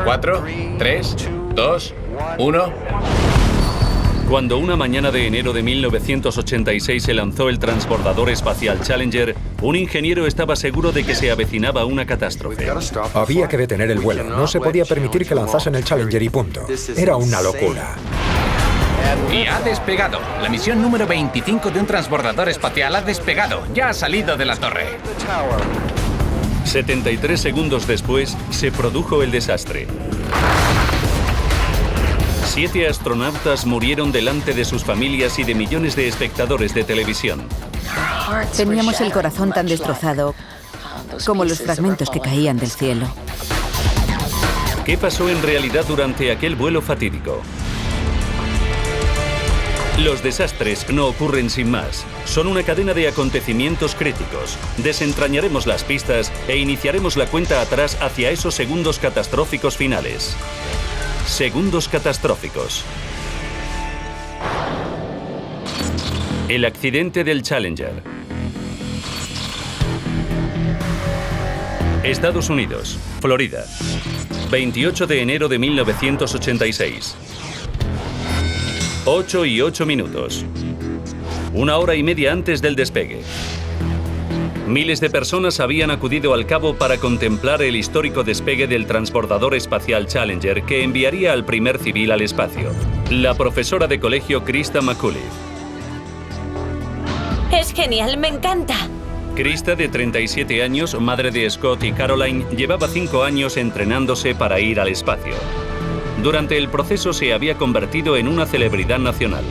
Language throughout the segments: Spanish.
4, 3, 2, 1... Cuando una mañana de enero de 1986 se lanzó el transbordador espacial Challenger, un ingeniero estaba seguro de que se avecinaba una catástrofe. Había que detener el vuelo. No se podía permitir que lanzasen el Challenger y punto. Era una locura. Y ha despegado. La misión número 25 de un transbordador espacial ha despegado. Ya ha salido de la torre. 73 segundos después, se produjo el desastre. 7 astronautas murieron delante de sus familias y de millones de espectadores de televisión. Teníamos el corazón tan destrozado como los fragmentos que caían del cielo. ¿Qué pasó en realidad durante aquel vuelo fatídico? Los desastres no ocurren sin más. Son una cadena de acontecimientos críticos. Desentrañaremos las pistas e iniciaremos la cuenta atrás hacia esos segundos catastróficos finales. Segundos catastróficos. El accidente del Challenger. Estados Unidos, Florida. 28 de enero de 1986. 8:08. 1 hora y media antes del despegue. Miles de personas habían acudido al cabo para contemplar el histórico despegue del transbordador espacial Challenger que enviaría al primer civil al espacio. La profesora de colegio Krista McCulley. Es genial, me encanta. Krista, de 37 años, madre de Scott y Caroline, llevaba 5 años entrenándose para ir al espacio. Durante el proceso se había convertido en una celebridad nacional.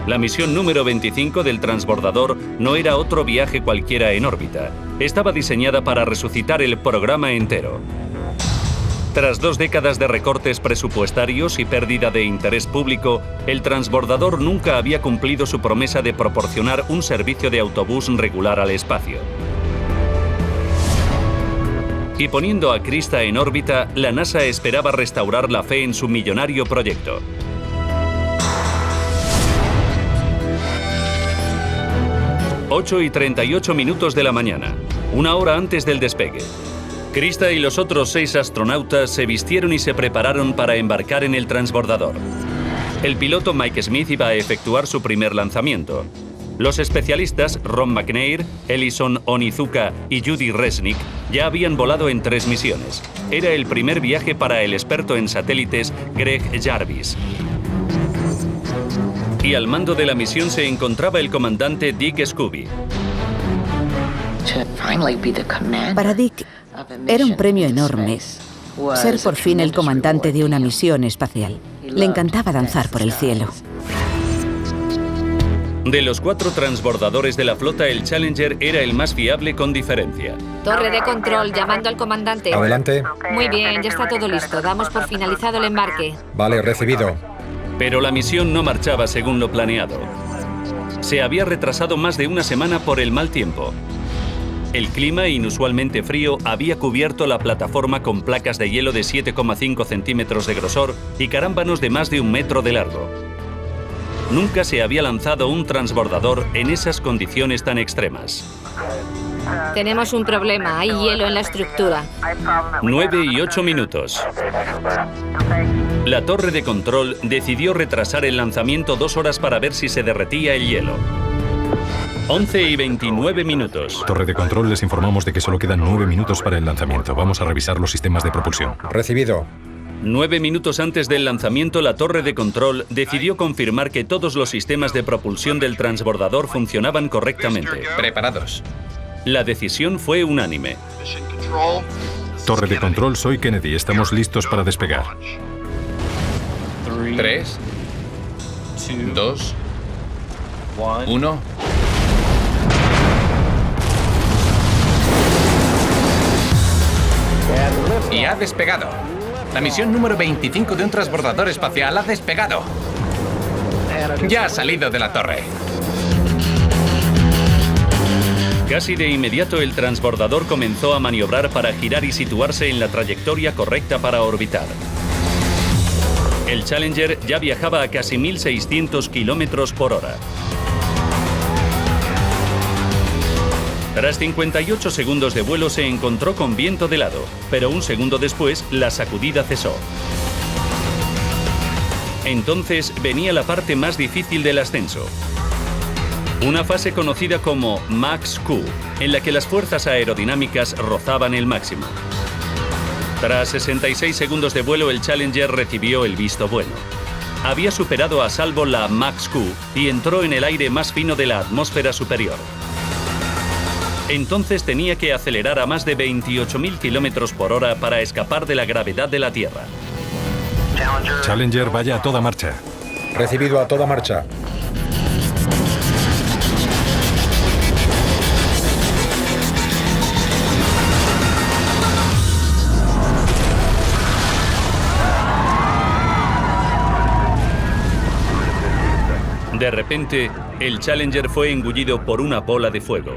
La misión número 25 del transbordador no era otro viaje cualquiera en órbita. Estaba diseñada para resucitar el programa entero. Tras 2 décadas de recortes presupuestarios y pérdida de interés público, el transbordador nunca había cumplido su promesa de proporcionar un servicio de autobús regular al espacio. Y poniendo a Krista en órbita, la NASA esperaba restaurar la fe en su millonario proyecto. 8:38 de la mañana, 1 hora antes del despegue. Krista y los otros 6 astronautas se vistieron y se prepararon para embarcar en el transbordador. El piloto Mike Smith iba a efectuar su primer lanzamiento. Los especialistas Ron McNair, Ellison Onizuka y Judy Resnick ya habían volado en 3 misiones. Era el primer viaje para el experto en satélites Greg Jarvis. Y al mando de la misión se encontraba el comandante Dick Scooby. Para Dick era un premio enorme ser por fin el comandante de una misión espacial. Le encantaba danzar por el cielo. De los 4 transbordadores de la flota, el Challenger era el más fiable con diferencia. Torre de control, llamando al comandante. Adelante. Muy bien, ya está todo listo. Damos por finalizado el embarque. Vale, recibido. Pero la misión no marchaba según lo planeado. Se había retrasado más de una semana por el mal tiempo. El clima, inusualmente frío, había cubierto la plataforma con placas de hielo de 7,5 centímetros de grosor y carámbanos de más de 1 metro de largo. Nunca se había lanzado un transbordador en esas condiciones tan extremas. Tenemos un problema, hay hielo en la estructura. 9:08. La torre de control decidió retrasar el lanzamiento 2 horas para ver si se derretía el hielo. 11:29. Torre de control, les informamos de que solo quedan 9 minutos para el lanzamiento. Vamos a revisar los sistemas de propulsión. Recibido. 9 minutos antes del lanzamiento, la torre de control decidió confirmar que todos los sistemas de propulsión del transbordador funcionaban correctamente. Preparados. La decisión fue unánime. Torre de control, soy Kennedy. Estamos listos para despegar. 3, 2, 1... Y ha despegado. La misión número 25 de un transbordador espacial ha despegado. Ya ha salido de la torre. Casi de inmediato el transbordador comenzó a maniobrar para girar y situarse en la trayectoria correcta para orbitar. El Challenger ya viajaba a casi 1.600 kilómetros por hora. Tras 58 segundos de vuelo se encontró con viento de lado, pero un segundo después la sacudida cesó. Entonces venía la parte más difícil del ascenso. Una fase conocida como Max Q, en la que las fuerzas aerodinámicas rozaban el máximo. Tras 66 segundos de vuelo, el Challenger recibió el visto bueno. Había superado a salvo la Max Q y entró en el aire más fino de la atmósfera superior. Entonces tenía que acelerar a más de 28.000 km por hora para escapar de la gravedad de la Tierra. Challenger, vaya a toda marcha. Recibido a toda marcha. De repente, el Challenger fue engullido por una bola de fuego.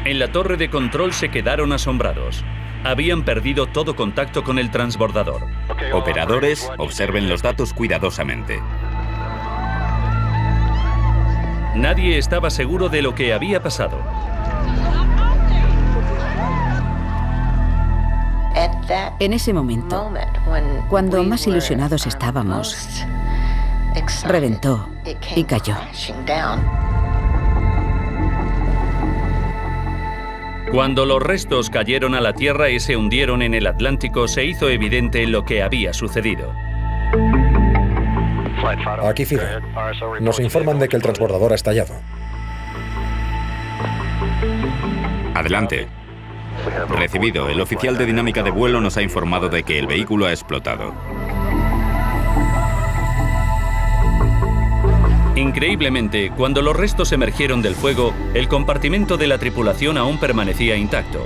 En la torre de control se quedaron asombrados. Habían perdido todo contacto con el transbordador. Operadores, observen los datos cuidadosamente. Nadie estaba seguro de lo que había pasado. En ese momento, cuando más ilusionados estábamos, reventó y cayó. Cuando los restos cayeron a la Tierra y se hundieron en el Atlántico, se hizo evidente lo que había sucedido. Aquí Fide. Nos informan de que el transbordador ha estallado. Adelante. Recibido. El oficial de dinámica de vuelo nos ha informado de que el vehículo ha explotado. Increíblemente, cuando los restos emergieron del fuego, el compartimento de la tripulación aún permanecía intacto.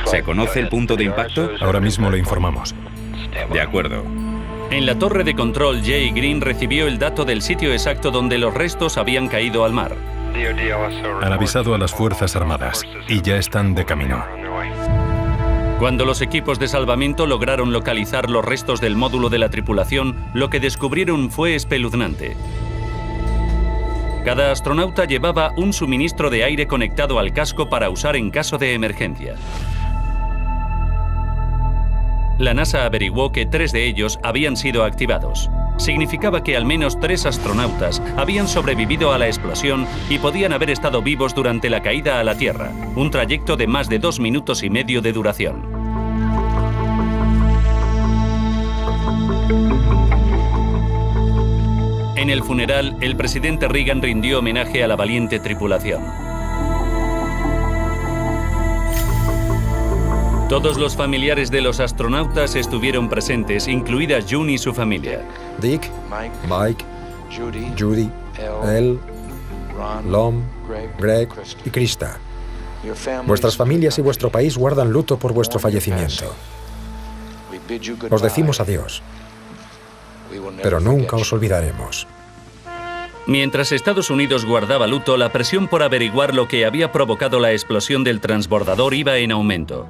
¿Se conoce el punto de impacto? Ahora mismo le informamos. De acuerdo. En la torre de control, Jay Green recibió el dato del sitio exacto donde los restos habían caído al mar. Han avisado a las Fuerzas Armadas y ya están de camino. Cuando los equipos de salvamento lograron localizar los restos del módulo de la tripulación, lo que descubrieron fue espeluznante. Cada astronauta llevaba un suministro de aire conectado al casco para usar en caso de emergencia. La NASA averiguó que 3 de ellos habían sido activados. Significaba que al menos 3 astronautas habían sobrevivido a la explosión y podían haber estado vivos durante la caída a la Tierra, un trayecto de más de 2 minutos y medio de duración. En el funeral, el presidente Reagan rindió homenaje a la valiente tripulación. Todos los familiares de los astronautas estuvieron presentes, incluida June y su familia. Dick, Mike, Judy, Elle, Lom, Greg y Krista. Vuestras familias y vuestro país guardan luto por vuestro fallecimiento. Os decimos adiós, pero nunca os olvidaremos. Mientras Estados Unidos guardaba luto, la presión por averiguar lo que había provocado la explosión del transbordador iba en aumento.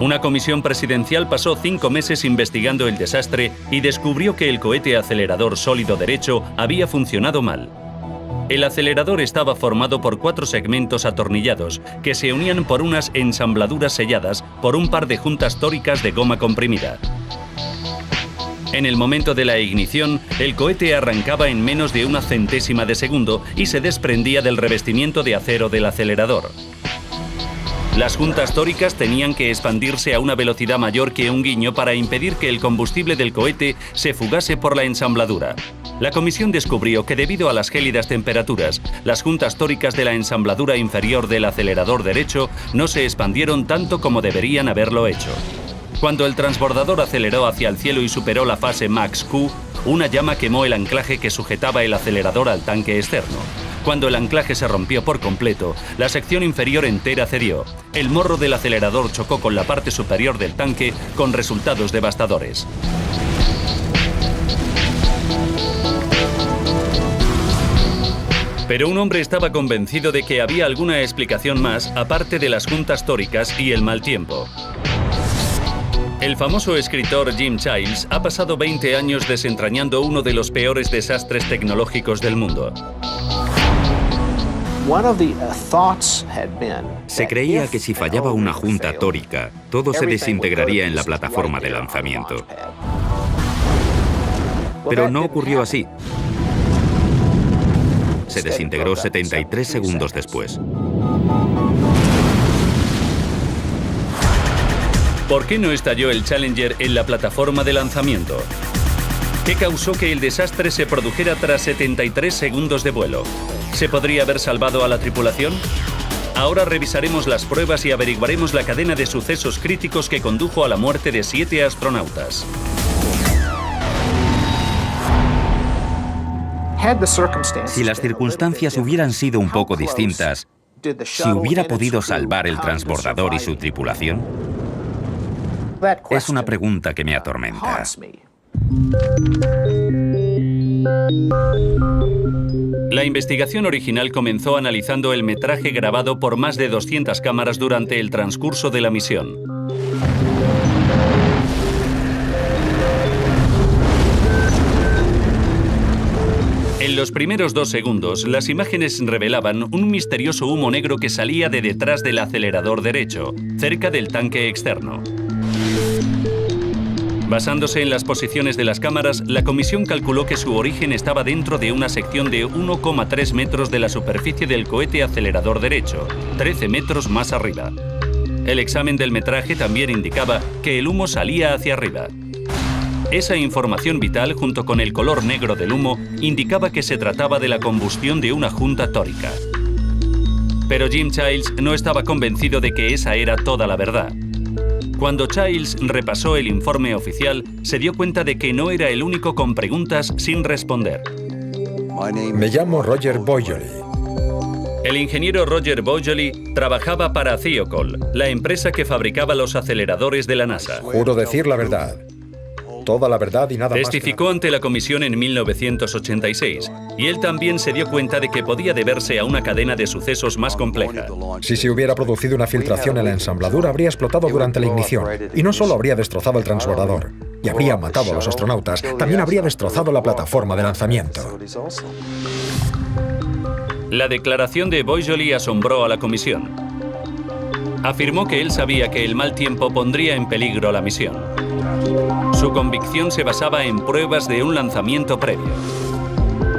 Una comisión presidencial pasó 5 meses investigando el desastre y descubrió que el cohete acelerador sólido derecho había funcionado mal. El acelerador estaba formado por 4 segmentos atornillados que se unían por unas ensambladuras selladas por un par de juntas tóricas de goma comprimida. En el momento de la ignición, el cohete arrancaba en menos de 0,01 de segundo y se desprendía del revestimiento de acero del acelerador. Las juntas tóricas tenían que expandirse a una velocidad mayor que un guiño para impedir que el combustible del cohete se fugase por la ensambladura. La comisión descubrió que debido a las gélidas temperaturas, las juntas tóricas de la ensambladura inferior del acelerador derecho no se expandieron tanto como deberían haberlo hecho. Cuando el transbordador aceleró hacia el cielo y superó la fase Max Q, una llama quemó el anclaje que sujetaba el acelerador al tanque externo. Cuando el anclaje se rompió por completo, la sección inferior entera cedió. El morro del acelerador chocó con la parte superior del tanque, con resultados devastadores. Pero un hombre estaba convencido de que había alguna explicación más aparte de las juntas tóricas y el mal tiempo. El famoso escritor Jim Childs ha pasado 20 años desentrañando uno de los peores desastres tecnológicos del mundo. Se creía que si fallaba una junta tórica, todo se desintegraría en la plataforma de lanzamiento. Pero no ocurrió así. Se desintegró 73 segundos después. ¿Por qué no estalló el Challenger en la plataforma de lanzamiento? ¿Qué causó que el desastre se produjera tras 73 segundos de vuelo? ¿Se podría haber salvado a la tripulación? Ahora revisaremos las pruebas y averiguaremos la cadena de sucesos críticos que condujo a la muerte de 7 astronautas. Si las circunstancias hubieran sido un poco distintas, ¿se hubiera podido salvar el transbordador y su tripulación? Es una pregunta que me atormenta. La investigación original comenzó analizando el metraje grabado por más de 200 cámaras durante el transcurso de la misión. En los primeros 2 segundos, las imágenes revelaban un misterioso humo negro que salía de detrás del acelerador derecho, cerca del tanque externo. Basándose en las posiciones de las cámaras, la comisión calculó que su origen estaba dentro de una sección de 1,3 metros de la superficie del cohete acelerador derecho, 13 metros más arriba. El examen del metraje también indicaba que el humo salía hacia arriba. Esa información vital, junto con el color negro del humo, indicaba que se trataba de la combustión de una junta tórica. Pero Jim Childs no estaba convencido de que esa era toda la verdad. Cuando Childs repasó el informe oficial, se dio cuenta de que no era el único con preguntas sin responder. Me llamo Roger Boisjoly. El ingeniero Roger Boisjoly trabajaba para Thiokol, la empresa que fabricaba los aceleradores de la NASA. Juro decir la verdad. Toda la verdad y nada más. Testificó ante la comisión en 1986, y él también se dio cuenta de que podía deberse a una cadena de sucesos más compleja. Si se hubiera producido una filtración en la ensambladura, habría explotado durante la ignición. Y no solo habría destrozado el transbordador, y habría matado a los astronautas, también habría destrozado la plataforma de lanzamiento. La declaración de Boisjoly asombró a la comisión. Afirmó que él sabía que el mal tiempo pondría en peligro la misión. Su convicción se basaba en pruebas de un lanzamiento previo.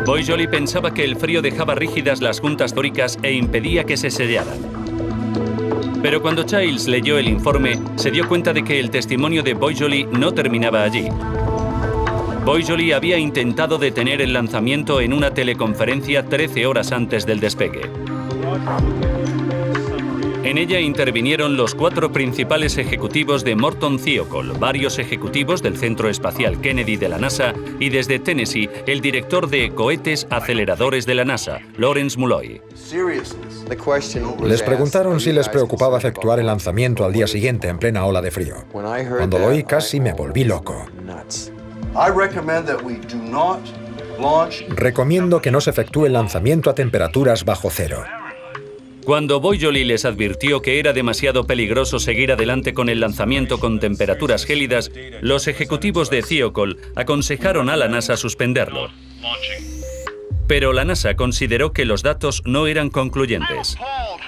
Boisjoly pensaba que el frío dejaba rígidas las juntas tóricas e impedía que se sellaran. Pero cuando Childs leyó el informe, se dio cuenta de que el testimonio de Boisjoly no terminaba allí. Boisjoly había intentado detener el lanzamiento en una teleconferencia 13 horas antes del despegue. En ella intervinieron los 4 principales ejecutivos de Morton Thiokol, varios ejecutivos del Centro Espacial Kennedy de la NASA y desde Tennessee, el director de cohetes aceleradores de la NASA, Lawrence Mulloy. Les preguntaron si les preocupaba efectuar el lanzamiento al día siguiente en plena ola de frío. Cuando lo oí casi me volví loco. Recomiendo que no se efectúe el lanzamiento a temperaturas bajo cero. Cuando Boisjoly les advirtió que era demasiado peligroso seguir adelante con el lanzamiento con temperaturas gélidas, los ejecutivos de Thiokol aconsejaron a la NASA suspenderlo. Pero la NASA consideró que los datos no eran concluyentes.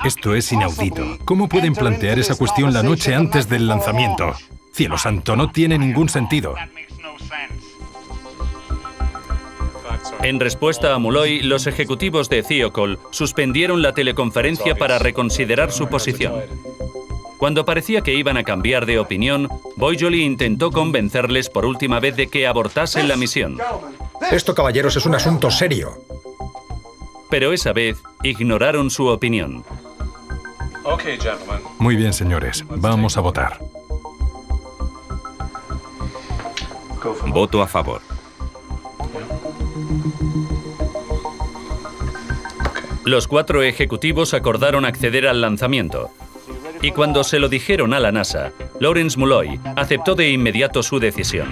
Esto es inaudito. ¿Cómo pueden plantear esa cuestión la noche antes del lanzamiento? Cielo santo, no tiene ningún sentido. En respuesta a Mulloy, los ejecutivos de Thiokol suspendieron la teleconferencia para reconsiderar su posición. Cuando parecía que iban a cambiar de opinión, Boisjoly intentó convencerles por última vez de que abortasen la misión. Esto, caballeros, es un asunto serio. Pero esa vez ignoraron su opinión. Muy bien, señores. Vamos a votar. Voto a favor. Los 4 ejecutivos acordaron acceder al lanzamiento. Y cuando se lo dijeron a la NASA, Lawrence Mulloy aceptó de inmediato su decisión.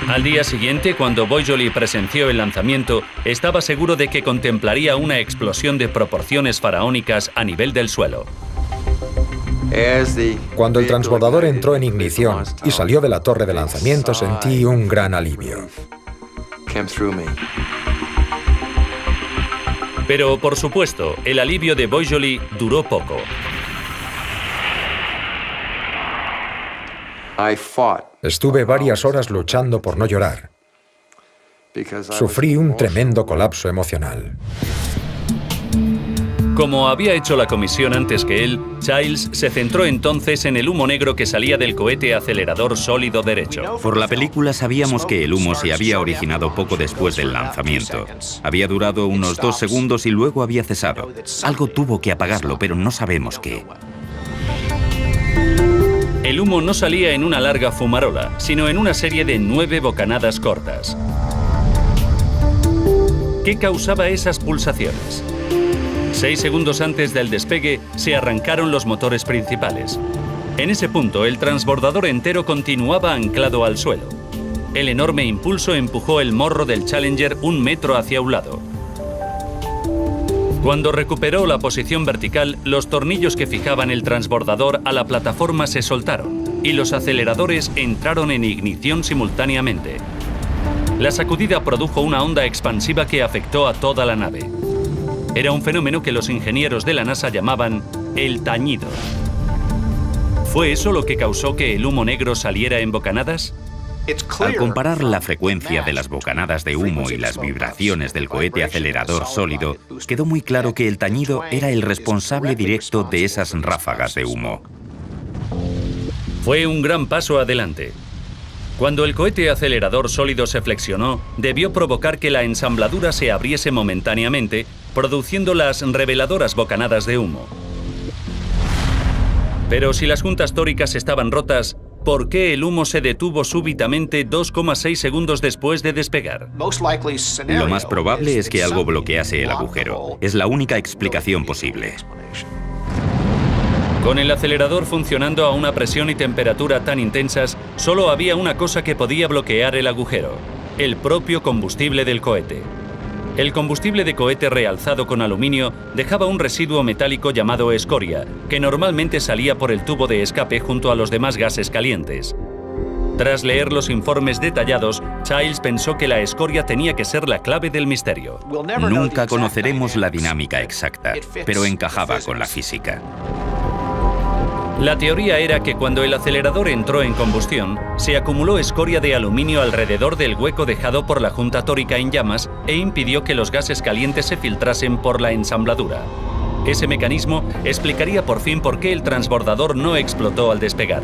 Al día siguiente, cuando Boisjoly presenció el lanzamiento, estaba seguro de que contemplaría una explosión de proporciones faraónicas a nivel del suelo. Cuando el transbordador entró en ignición y salió de la torre de lanzamiento, sentí un gran alivio. Pero, por supuesto, el alivio de Boisjoly duró poco. Estuve varias horas luchando por no llorar. Sufrí un tremendo colapso emocional. Como había hecho la comisión antes que él, Childs se centró entonces en el humo negro que salía del cohete acelerador sólido derecho. Por la película sabíamos que el humo se había originado poco después del lanzamiento. Había durado unos 2 segundos y luego había cesado. Algo tuvo que apagarlo, pero no sabemos qué. El humo no salía en una larga fumarola, sino en una serie de 9 bocanadas cortas. ¿Qué causaba esas pulsaciones? 6 segundos antes del despegue, se arrancaron los motores principales. En ese punto, el transbordador entero continuaba anclado al suelo. El enorme impulso empujó el morro del Challenger 1 metro hacia un lado. Cuando recuperó la posición vertical, los tornillos que fijaban el transbordador a la plataforma se soltaron y los aceleradores entraron en ignición simultáneamente. La sacudida produjo una onda expansiva que afectó a toda la nave. Era un fenómeno que los ingenieros de la NASA llamaban el tañido. ¿Fue eso lo que causó que el humo negro saliera en bocanadas? Al comparar la frecuencia de las bocanadas de humo y las vibraciones del cohete acelerador sólido, quedó muy claro que el tañido era el responsable directo de esas ráfagas de humo. Fue un gran paso adelante. Cuando el cohete acelerador sólido se flexionó, debió provocar que la ensambladura se abriese momentáneamente, produciendo las reveladoras bocanadas de humo. Pero si las juntas tóricas estaban rotas, ¿por qué el humo se detuvo súbitamente 2,6 segundos después de despegar? Lo más probable es que algo bloquease el agujero. Es la única explicación posible. Con el acelerador funcionando a una presión y temperatura tan intensas, solo había una cosa que podía bloquear el agujero: el propio combustible del cohete. El combustible de cohete realzado con aluminio dejaba un residuo metálico llamado escoria, que normalmente salía por el tubo de escape junto a los demás gases calientes. Tras leer los informes detallados, Childs pensó que la escoria tenía que ser la clave del misterio. Nunca conoceremos la dinámica exacta, pero encajaba con la física. La teoría era que cuando el acelerador entró en combustión, se acumuló escoria de aluminio alrededor del hueco dejado por la junta tórica en llamas e impidió que los gases calientes se filtrasen por la ensambladura. Ese mecanismo explicaría por fin por qué el transbordador no explotó al despegar.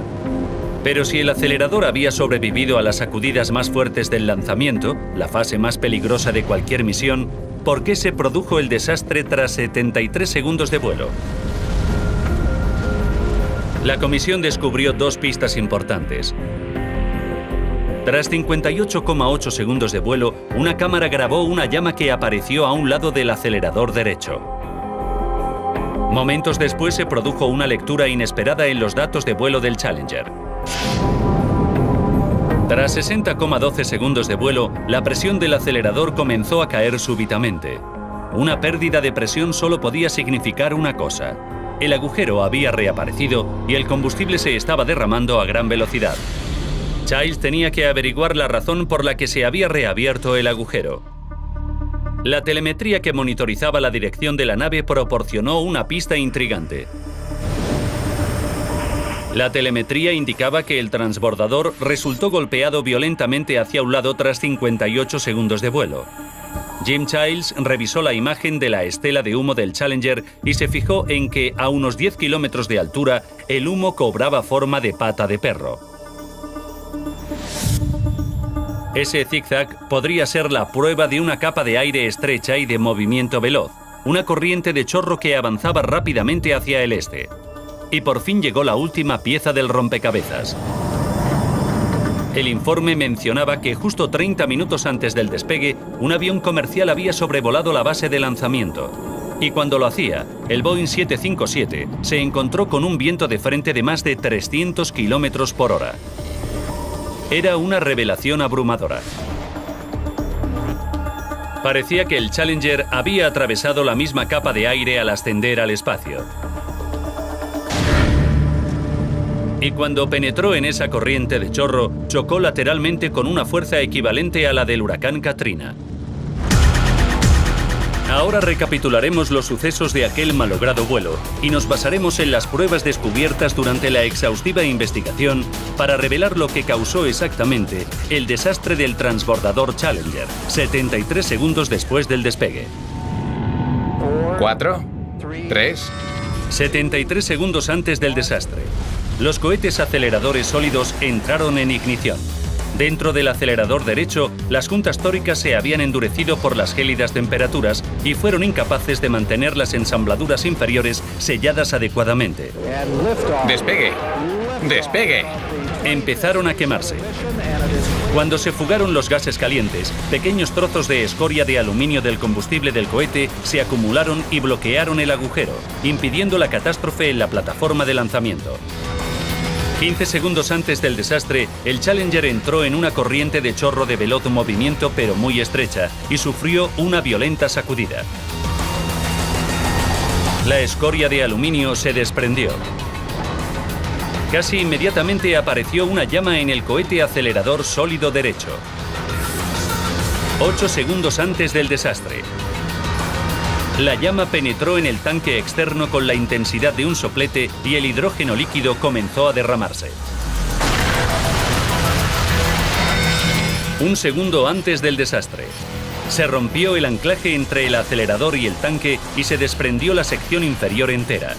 Pero si el acelerador había sobrevivido a las sacudidas más fuertes del lanzamiento, la fase más peligrosa de cualquier misión, ¿por qué se produjo el desastre tras 73 segundos de vuelo? La comisión descubrió 2 pistas importantes. Tras 58,8 segundos de vuelo, una cámara grabó una llama que apareció a un lado del acelerador derecho. Momentos después se produjo una lectura inesperada en los datos de vuelo del Challenger. Tras 60,12 segundos de vuelo, la presión del acelerador comenzó a caer súbitamente. Una pérdida de presión solo podía significar una cosa: el agujero había reaparecido y el combustible se estaba derramando a gran velocidad. Childs tenía que averiguar la razón por la que se había reabierto el agujero. La telemetría que monitorizaba la dirección de la nave proporcionó una pista intrigante. La telemetría indicaba que el transbordador resultó golpeado violentamente hacia un lado tras 58 segundos de vuelo. Jim Childs revisó la imagen de la estela de humo del Challenger y se fijó en que a unos 10 kilómetros de altura el humo cobraba forma de pata de perro. Ese zigzag podría ser la prueba de una capa de aire estrecha y de movimiento veloz, una corriente de chorro que avanzaba rápidamente hacia el este. Y por fin llegó la última pieza del rompecabezas. El informe mencionaba que justo 30 minutos antes del despegue, un avión comercial había sobrevolado la base de lanzamiento. Y cuando lo hacía, el Boeing 757 se encontró con un viento de frente de más de 300 kilómetros por hora. Era una revelación abrumadora. Parecía que el Challenger había atravesado la misma capa de aire al ascender al espacio. Y cuando penetró en esa corriente de chorro, chocó lateralmente con una fuerza equivalente a la del huracán Katrina. Ahora recapitularemos los sucesos de aquel malogrado vuelo y nos basaremos en las pruebas descubiertas durante la exhaustiva investigación para revelar lo que causó exactamente el desastre del transbordador Challenger, 73 segundos después del despegue. 4, 3... 73 segundos antes del desastre, los cohetes aceleradores sólidos entraron en ignición. Dentro del acelerador derecho, las juntas tóricas se habían endurecido por las gélidas temperaturas y fueron incapaces de mantener las ensambladuras inferiores selladas adecuadamente. ¡Despegue! ¡Despegue! Empezaron a quemarse. Cuando se fugaron los gases calientes, pequeños trozos de escoria de aluminio del combustible del cohete se acumularon y bloquearon el agujero, impidiendo la catástrofe en la plataforma de lanzamiento. 15 segundos antes del desastre, el Challenger entró en una corriente de chorro de veloz movimiento pero muy estrecha y sufrió una violenta sacudida. La escoria de aluminio se desprendió. Casi inmediatamente apareció una llama en el cohete acelerador sólido derecho. 8 segundos antes del desastre. La llama penetró en el tanque externo con la intensidad de un soplete y el hidrógeno líquido comenzó a derramarse. 1 segundo antes del desastre. Se rompió el anclaje entre el acelerador y el tanque y se desprendió la sección inferior entera.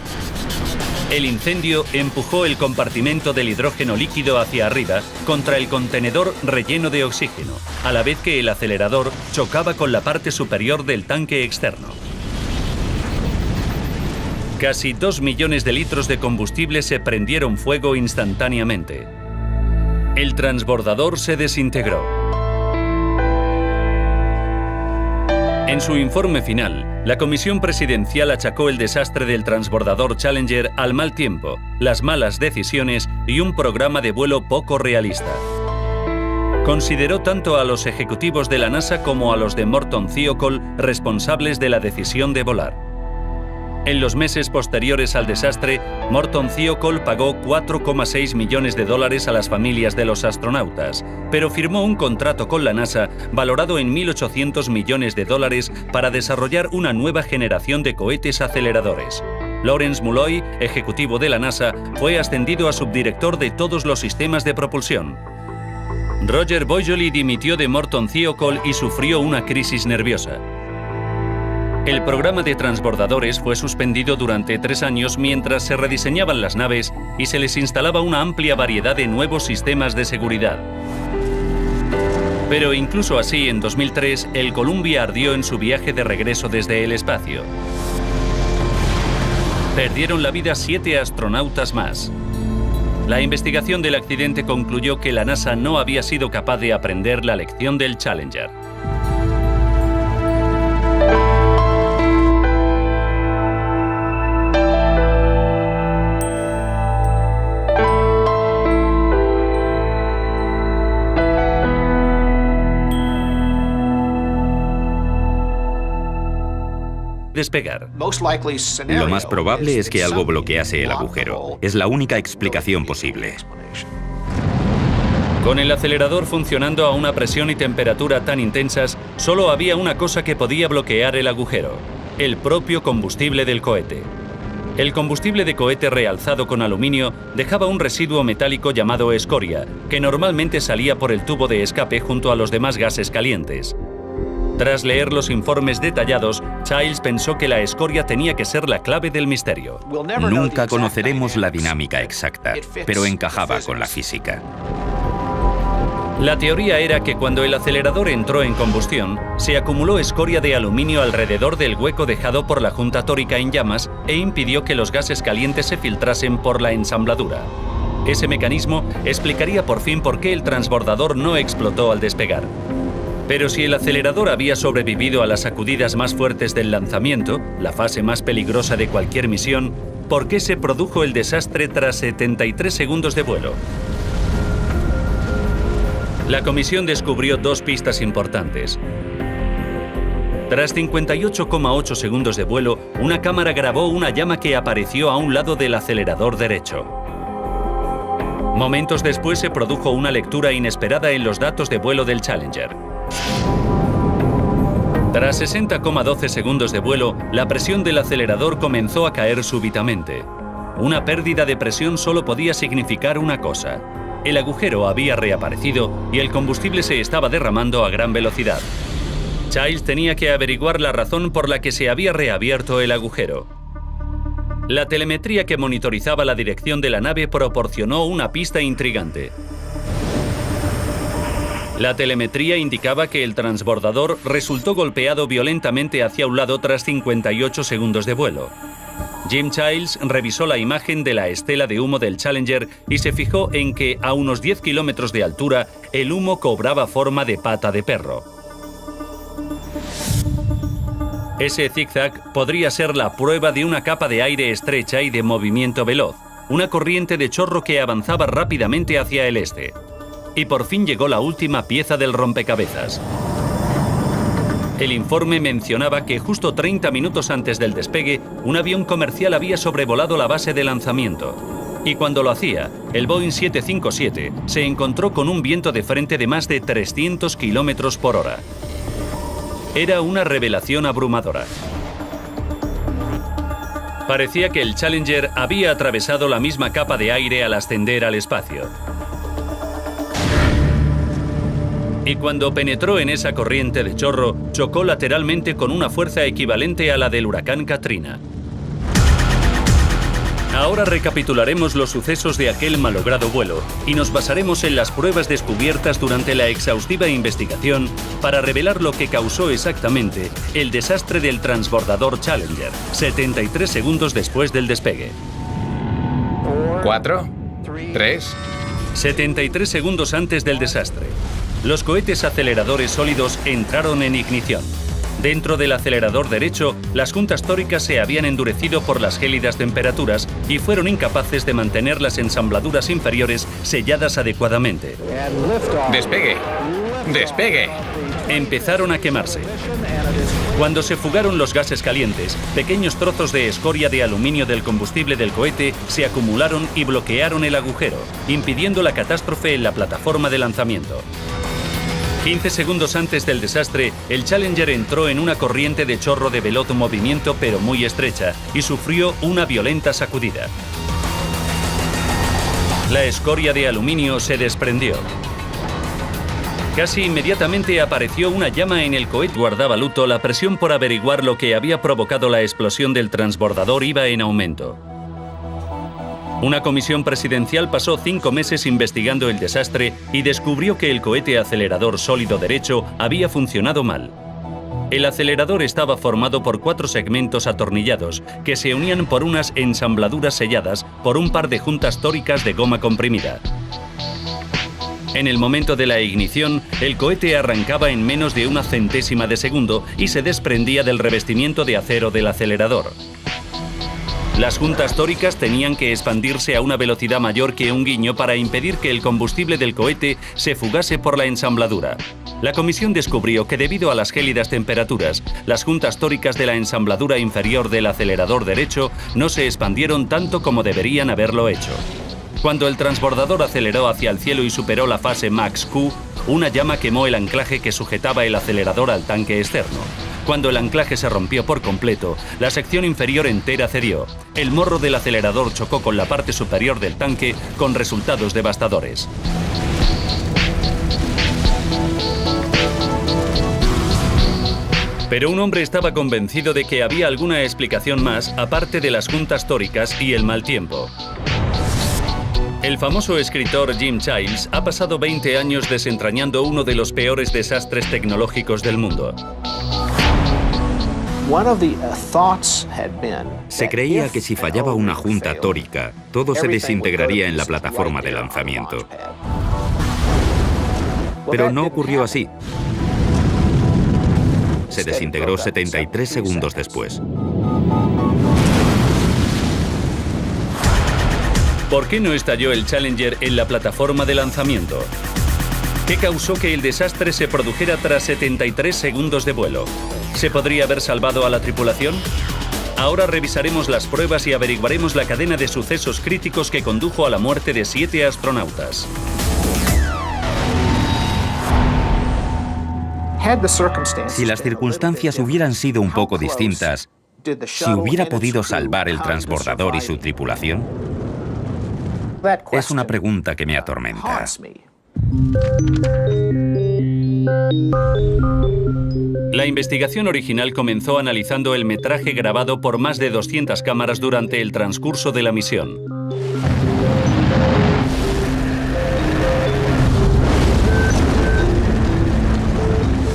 El incendio empujó el compartimento del hidrógeno líquido hacia arriba contra el contenedor relleno de oxígeno, a la vez que el acelerador chocaba con la parte superior del tanque externo. Casi 2 millones de litros de combustible se prendieron fuego instantáneamente. El transbordador se desintegró. En su informe final, la Comisión Presidencial achacó el desastre del transbordador Challenger al mal tiempo, las malas decisiones y un programa de vuelo poco realista. Consideró tanto a los ejecutivos de la NASA como a los de Morton Thiokol responsables de la decisión de volar. En los meses posteriores al desastre, Morton Thiokol pagó $4,6 millones a las familias de los astronautas, pero firmó un contrato con la NASA valorado en $1.800 millones para desarrollar una nueva generación de cohetes aceleradores. Lawrence Mulloy, ejecutivo de la NASA, fue ascendido a subdirector de todos los sistemas de propulsión. Roger Boisjoly dimitió de Morton Thiokol y sufrió una crisis nerviosa. El programa de transbordadores fue suspendido durante 3 años mientras se rediseñaban las naves y se les instalaba una amplia variedad de nuevos sistemas de seguridad. Pero incluso así, en 2003, el Columbia ardió en su viaje de regreso desde el espacio. Perdieron la vida 7 astronautas más. La investigación del accidente concluyó que la NASA no había sido capaz de aprender la lección del Challenger. Despegar. Lo más probable es que algo bloquease el agujero. Es la única explicación posible. Con el acelerador funcionando a una presión y temperatura tan intensas, solo había una cosa que podía bloquear el agujero: el propio combustible del cohete. El combustible de cohete realzado con aluminio dejaba un residuo metálico llamado escoria, que normalmente salía por el tubo de escape junto a los demás gases calientes. Tras leer los informes detallados, Childs pensó que la escoria tenía que ser la clave del misterio. Nunca conoceremos la dinámica exacta, pero encajaba con la física. La teoría era que cuando el acelerador entró en combustión, se acumuló escoria de aluminio alrededor del hueco dejado por la junta tórica en llamas e impidió que los gases calientes se filtrasen por la ensambladura. Ese mecanismo explicaría por fin por qué el transbordador no explotó al despegar. Pero si el acelerador había sobrevivido a las sacudidas más fuertes del lanzamiento, la fase más peligrosa de cualquier misión, ¿por qué se produjo el desastre tras 73 segundos de vuelo? La comisión descubrió 2 pistas importantes. Tras 58,8 segundos de vuelo, una cámara grabó una llama que apareció a un lado del acelerador derecho. Momentos después se produjo una lectura inesperada en los datos de vuelo del Challenger. Tras 60,12 segundos de vuelo, la presión del acelerador comenzó a caer súbitamente. Una pérdida de presión solo podía significar una cosa: el agujero había reaparecido y el combustible se estaba derramando a gran velocidad. Childs tenía que averiguar la razón por la que se había reabierto el agujero. La telemetría que monitorizaba la dirección de la nave proporcionó una pista intrigante. La telemetría indicaba que el transbordador resultó golpeado violentamente hacia un lado tras 58 segundos de vuelo. Jim Childs revisó la imagen de la estela de humo del Challenger y se fijó en que a unos 10 kilómetros de altura el humo cobraba forma de pata de perro. Ese zigzag podría ser la prueba de una capa de aire estrecha y de movimiento veloz, una corriente de chorro que avanzaba rápidamente hacia el este. Y por fin llegó la última pieza del rompecabezas. El informe mencionaba que justo 30 minutos antes del despegue, un avión comercial había sobrevolado la base de lanzamiento. Y cuando lo hacía, el Boeing 757 se encontró con un viento de frente de más de 300 kilómetros por hora. Era una revelación abrumadora. Parecía que el Challenger había atravesado la misma capa de aire al ascender al espacio. Y cuando penetró en esa corriente de chorro, chocó lateralmente con una fuerza equivalente a la del huracán Katrina. Ahora recapitularemos los sucesos de aquel malogrado vuelo y nos basaremos en las pruebas descubiertas durante la exhaustiva investigación para revelar lo que causó exactamente el desastre del transbordador Challenger, 73 segundos después del despegue. 4, 3... 73 segundos antes del desastre. Los cohetes aceleradores sólidos entraron en ignición. Dentro del acelerador derecho, las juntas tóricas se habían endurecido por las gélidas temperaturas y fueron incapaces de mantener las ensambladuras inferiores selladas adecuadamente. ¡Despegue! ¡Despegue! Empezaron a quemarse. Cuando se fugaron los gases calientes, pequeños trozos de escoria de aluminio del combustible del cohete se acumularon y bloquearon el agujero, impidiendo la catástrofe en la plataforma de lanzamiento. 15 segundos antes del desastre, el Challenger entró en una corriente de chorro de veloz movimiento pero muy estrecha y sufrió una violenta sacudida. La escoria de aluminio se desprendió. Casi inmediatamente apareció una llama en el cohete. Guardaba luto, la presión por averiguar lo que había provocado la explosión del transbordador iba en aumento. Una comisión presidencial pasó 5 meses investigando el desastre y descubrió que el cohete acelerador sólido derecho había funcionado mal. El acelerador estaba formado por 4 segmentos atornillados que se unían por unas ensambladuras selladas por un par de juntas tóricas de goma comprimida. En el momento de la ignición, el cohete arrancaba en menos de una centésima de segundo y se desprendía del revestimiento de acero del acelerador. Las juntas tóricas tenían que expandirse a una velocidad mayor que un guiño para impedir que el combustible del cohete se fugase por la ensambladura. La comisión descubrió que debido a las gélidas temperaturas, las juntas tóricas de la ensambladura inferior del acelerador derecho no se expandieron tanto como deberían haberlo hecho. Cuando el transbordador aceleró hacia el cielo y superó la fase Max Q, una llama quemó el anclaje que sujetaba el acelerador al tanque externo. Cuando el anclaje se rompió por completo, la sección inferior entera cedió. El morro del acelerador chocó con la parte superior del tanque, con resultados devastadores. Pero un hombre estaba convencido de que había alguna explicación más aparte de las juntas tóricas y el mal tiempo. El famoso escritor Jim Childs ha pasado 20 años desentrañando uno de los peores desastres tecnológicos del mundo. Se creía que si fallaba una junta tórica, todo se desintegraría en la plataforma de lanzamiento. Pero no ocurrió así. Se desintegró 73 segundos después. ¿Por qué no estalló el Challenger en la plataforma de lanzamiento? ¿Qué causó que el desastre se produjera tras 73 segundos de vuelo? ¿Se podría haber salvado a la tripulación? Ahora revisaremos las pruebas y averiguaremos la cadena de sucesos críticos que condujo a la muerte de 7 astronautas. Si las circunstancias hubieran sido un poco distintas, ¿se hubiera podido salvar el transbordador y su tripulación? Es una pregunta que me atormenta. La investigación original comenzó analizando el metraje grabado por más de 200 cámaras durante el transcurso de la misión.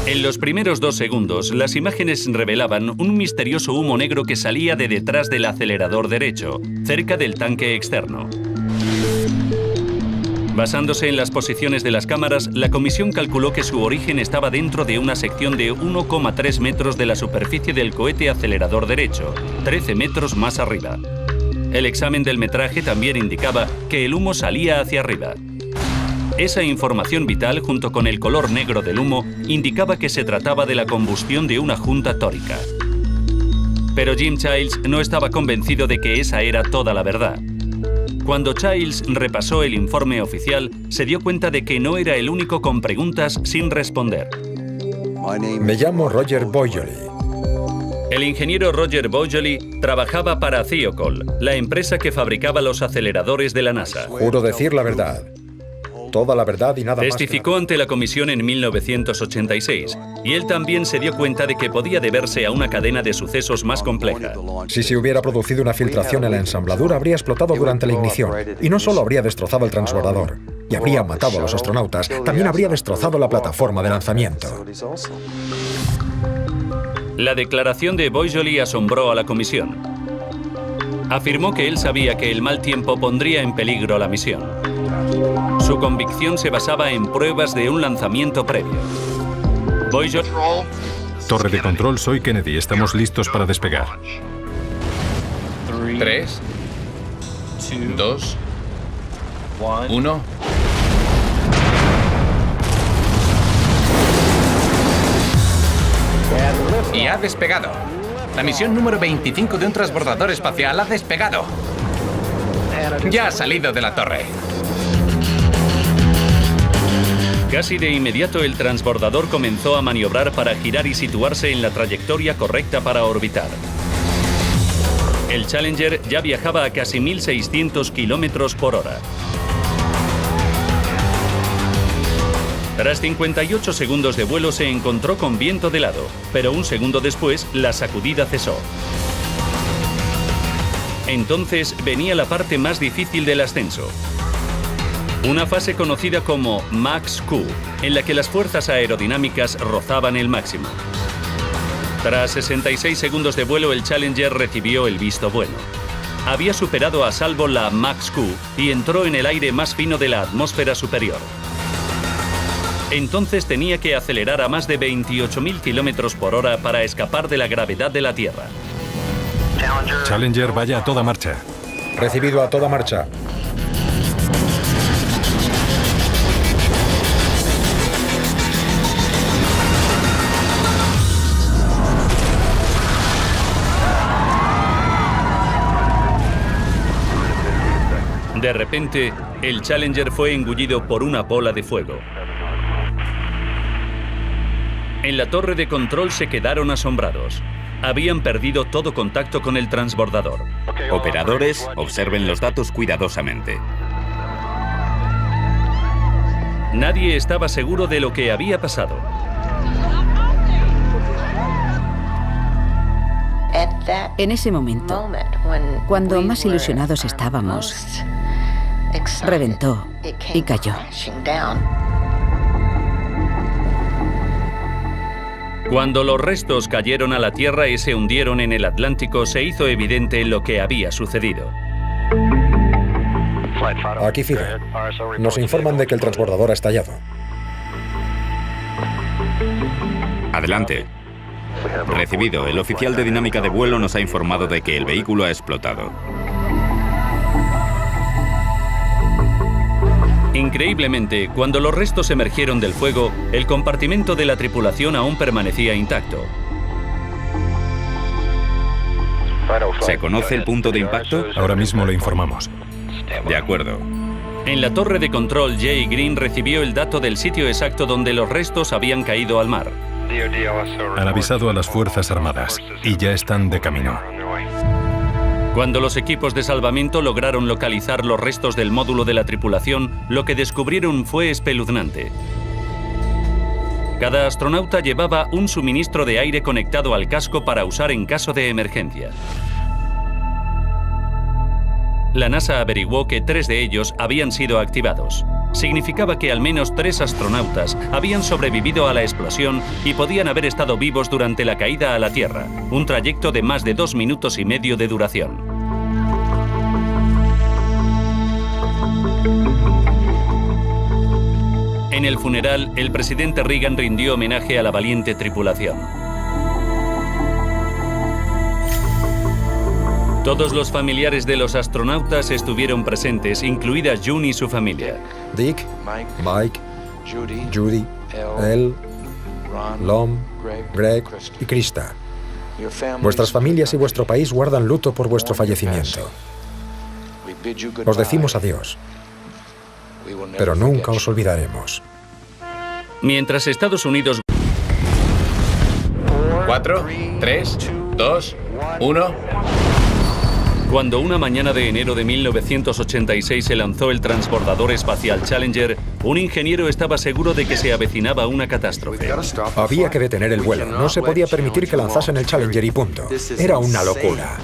En los primeros 2 segundos, las imágenes revelaban un misterioso humo negro que salía de detrás del acelerador derecho, cerca del tanque externo. Basándose en las posiciones de las cámaras, la comisión calculó que su origen estaba dentro de una sección de 1,3 metros de la superficie del cohete acelerador derecho, 13 metros más arriba. El examen del metraje también indicaba que el humo salía hacia arriba. Esa información vital, junto con el color negro del humo, indicaba que se trataba de la combustión de una junta tórica. Pero Jim Childs no estaba convencido de que esa era toda la verdad. Cuando Childs repasó el informe oficial, se dio cuenta de que no era el único con preguntas sin responder. Me llamo Roger Boisjoly. El ingeniero Roger Boisjoly trabajaba para Thiokol, la empresa que fabricaba los aceleradores de la NASA. Juro decir la verdad. Toda la verdad y nada más. Testificó ante la comisión en 1986, y él también se dio cuenta de que podía deberse a una cadena de sucesos más compleja. Si se hubiera producido una filtración en la ensambladura, habría explotado durante la ignición. Y no solo habría destrozado el transbordador, y habría matado a los astronautas, también habría destrozado la plataforma de lanzamiento. La declaración de Boisjoly asombró a la comisión. Afirmó que él sabía que el mal tiempo pondría en peligro la misión. Su convicción se basaba en pruebas de un lanzamiento previo. Boisjoly... Torre de control, soy Kennedy. Estamos listos para despegar. 3, 2, 1... Y ha despegado. La misión número 25 de un transbordador espacial ha despegado. Ya ha salido de la torre. Casi de inmediato el transbordador comenzó a maniobrar para girar y situarse en la trayectoria correcta para orbitar. El Challenger ya viajaba a casi 1.600 kilómetros por hora. Tras 58 segundos de vuelo se encontró con viento de lado, pero un segundo después la sacudida cesó. Entonces venía la parte más difícil del ascenso. Una fase conocida como Max Q, en la que las fuerzas aerodinámicas rozaban el máximo. Tras 66 segundos de vuelo, el Challenger recibió el visto bueno. Había superado a salvo la Max Q y entró en el aire más fino de la atmósfera superior. Entonces tenía que acelerar a más de 28.000 kilómetros por hora para escapar de la gravedad de la Tierra. Challenger, vaya a toda marcha. Recibido a toda marcha. De repente, el Challenger fue engullido por una bola de fuego. En la torre de control se quedaron asombrados. Habían perdido todo contacto con el transbordador. Operadores, observen los datos cuidadosamente. Nadie estaba seguro de lo que había pasado. En ese momento, cuando más ilusionados estábamos, reventó y cayó. Cuando los restos cayeron a la Tierra y se hundieron en el Atlántico, se hizo evidente lo que había sucedido. Aquí FIDE. Nos informan de que el transbordador ha estallado. Adelante. Recibido. El oficial de dinámica de vuelo nos ha informado de que el vehículo ha explotado. Increíblemente, cuando los restos emergieron del fuego, el compartimento de la tripulación aún permanecía intacto. ¿Se conoce el punto de impacto? Ahora mismo lo informamos. De acuerdo. En la torre de control, Jay Green recibió el dato del sitio exacto donde los restos habían caído al mar. Han avisado a las Fuerzas Armadas y ya están de camino. Cuando los equipos de salvamento lograron localizar los restos del módulo de la tripulación, lo que descubrieron fue espeluznante. Cada astronauta llevaba un suministro de aire conectado al casco para usar en caso de emergencia. La NASA averiguó que 3 de ellos habían sido activados. Significaba que al menos 3 astronautas habían sobrevivido a la explosión y podían haber estado vivos durante la caída a la Tierra, un trayecto de más de 2 minutos y medio de duración. En el funeral, el presidente Reagan rindió homenaje a la valiente tripulación. Todos los familiares de los astronautas estuvieron presentes, incluida June y su familia. Dick, Mike, Judy, Elle, Lom, Greg y Krista. Vuestras familias y vuestro país guardan luto por vuestro fallecimiento. Os decimos adiós, pero nunca os olvidaremos. Mientras Estados Unidos... 4, 3, 2, 1... Cuando una mañana de enero de 1986 se lanzó el transbordador espacial Challenger, un ingeniero estaba seguro de que se avecinaba una catástrofe. Había que detener el vuelo. No se podía permitir que lanzasen el Challenger y punto. Era una locura.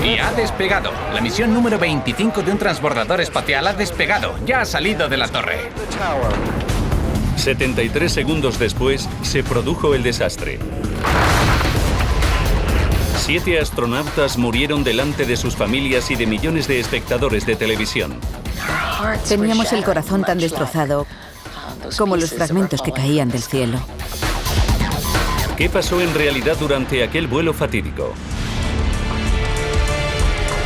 Y ha despegado. La misión número 25 de un transbordador espacial ha despegado. Ya ha salido de la torre. 73 segundos después, se produjo el desastre. 7 astronautas murieron delante de sus familias y de millones de espectadores de televisión. Teníamos el corazón tan destrozado como los fragmentos que caían del cielo. ¿Qué pasó en realidad durante aquel vuelo fatídico?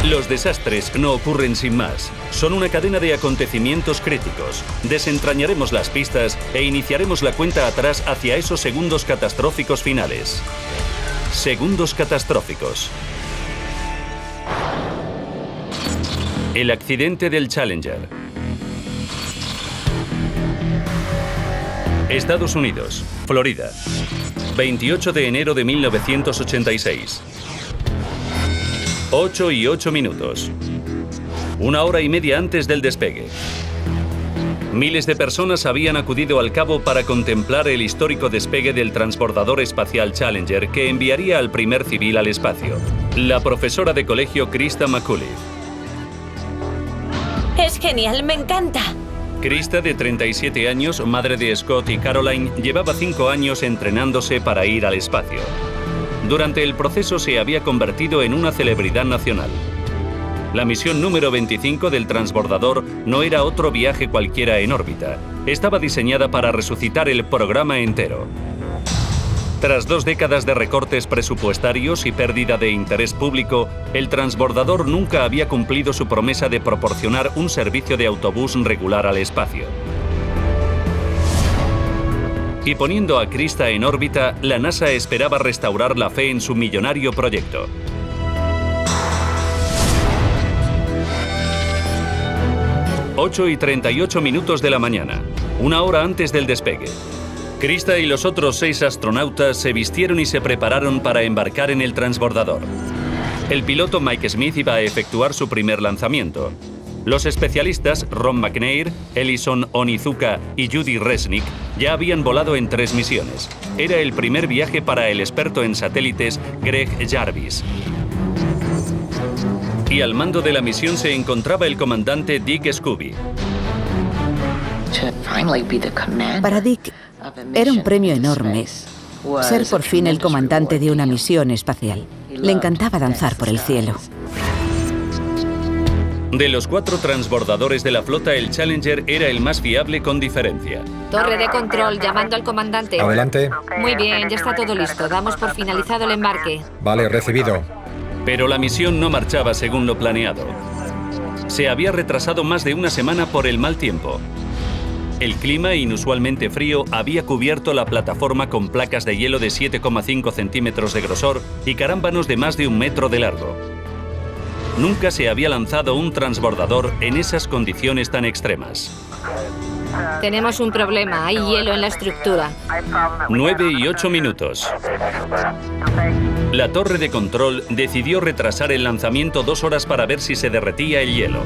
Los desastres no ocurren sin más. Son una cadena de acontecimientos críticos. Desentrañaremos las pistas e iniciaremos la cuenta atrás hacia esos segundos catastróficos finales. Segundos catastróficos. El accidente del Challenger. Estados Unidos, Florida. 28 de enero de 1986. 8:08. 1 hora y media antes del despegue. Miles de personas habían acudido al cabo para contemplar el histórico despegue del transbordador espacial Challenger que enviaría al primer civil al espacio. La profesora de colegio Krista McCulley. Es genial, me encanta. Krista, de 37 años, madre de Scott y Caroline, llevaba 5 años entrenándose para ir al espacio. Durante el proceso se había convertido en una celebridad nacional. La misión número 25 del transbordador no era otro viaje cualquiera en órbita. Estaba diseñada para resucitar el programa entero. Tras 2 décadas de recortes presupuestarios y pérdida de interés público, el transbordador nunca había cumplido su promesa de proporcionar un servicio de autobús regular al espacio. Y poniendo a Krista en órbita, la NASA esperaba restaurar la fe en su millonario proyecto. 8:38 de la mañana, 1 hora antes del despegue. Krista y los otros 6 astronautas se vistieron y se prepararon para embarcar en el transbordador. El piloto Mike Smith iba a efectuar su primer lanzamiento. Los especialistas Ron McNair, Ellison Onizuka y Judy Resnick ya habían volado en 3 misiones. Era el primer viaje para el experto en satélites Greg Jarvis. Y al mando de la misión se encontraba el comandante Dick Scooby. Para Dick era un premio enorme ser por fin el comandante de una misión espacial. Le encantaba danzar por el cielo. De los 4 transbordadores de la flota, el Challenger era el más fiable con diferencia. Torre de control, llamando al comandante. Adelante. Muy bien, ya está todo listo. Damos por finalizado el embarque. Vale, recibido. Pero la misión no marchaba según lo planeado. Se había retrasado más de una semana por el mal tiempo. El clima, inusualmente frío, había cubierto la plataforma con placas de hielo de 7,5 centímetros de grosor y carámbanos de más de 1 metro de largo. Nunca se había lanzado un transbordador en esas condiciones tan extremas. Tenemos un problema, hay hielo en la estructura. 9 y 8 minutos. La torre de control decidió retrasar el lanzamiento 2 horas para ver si se derretía el hielo.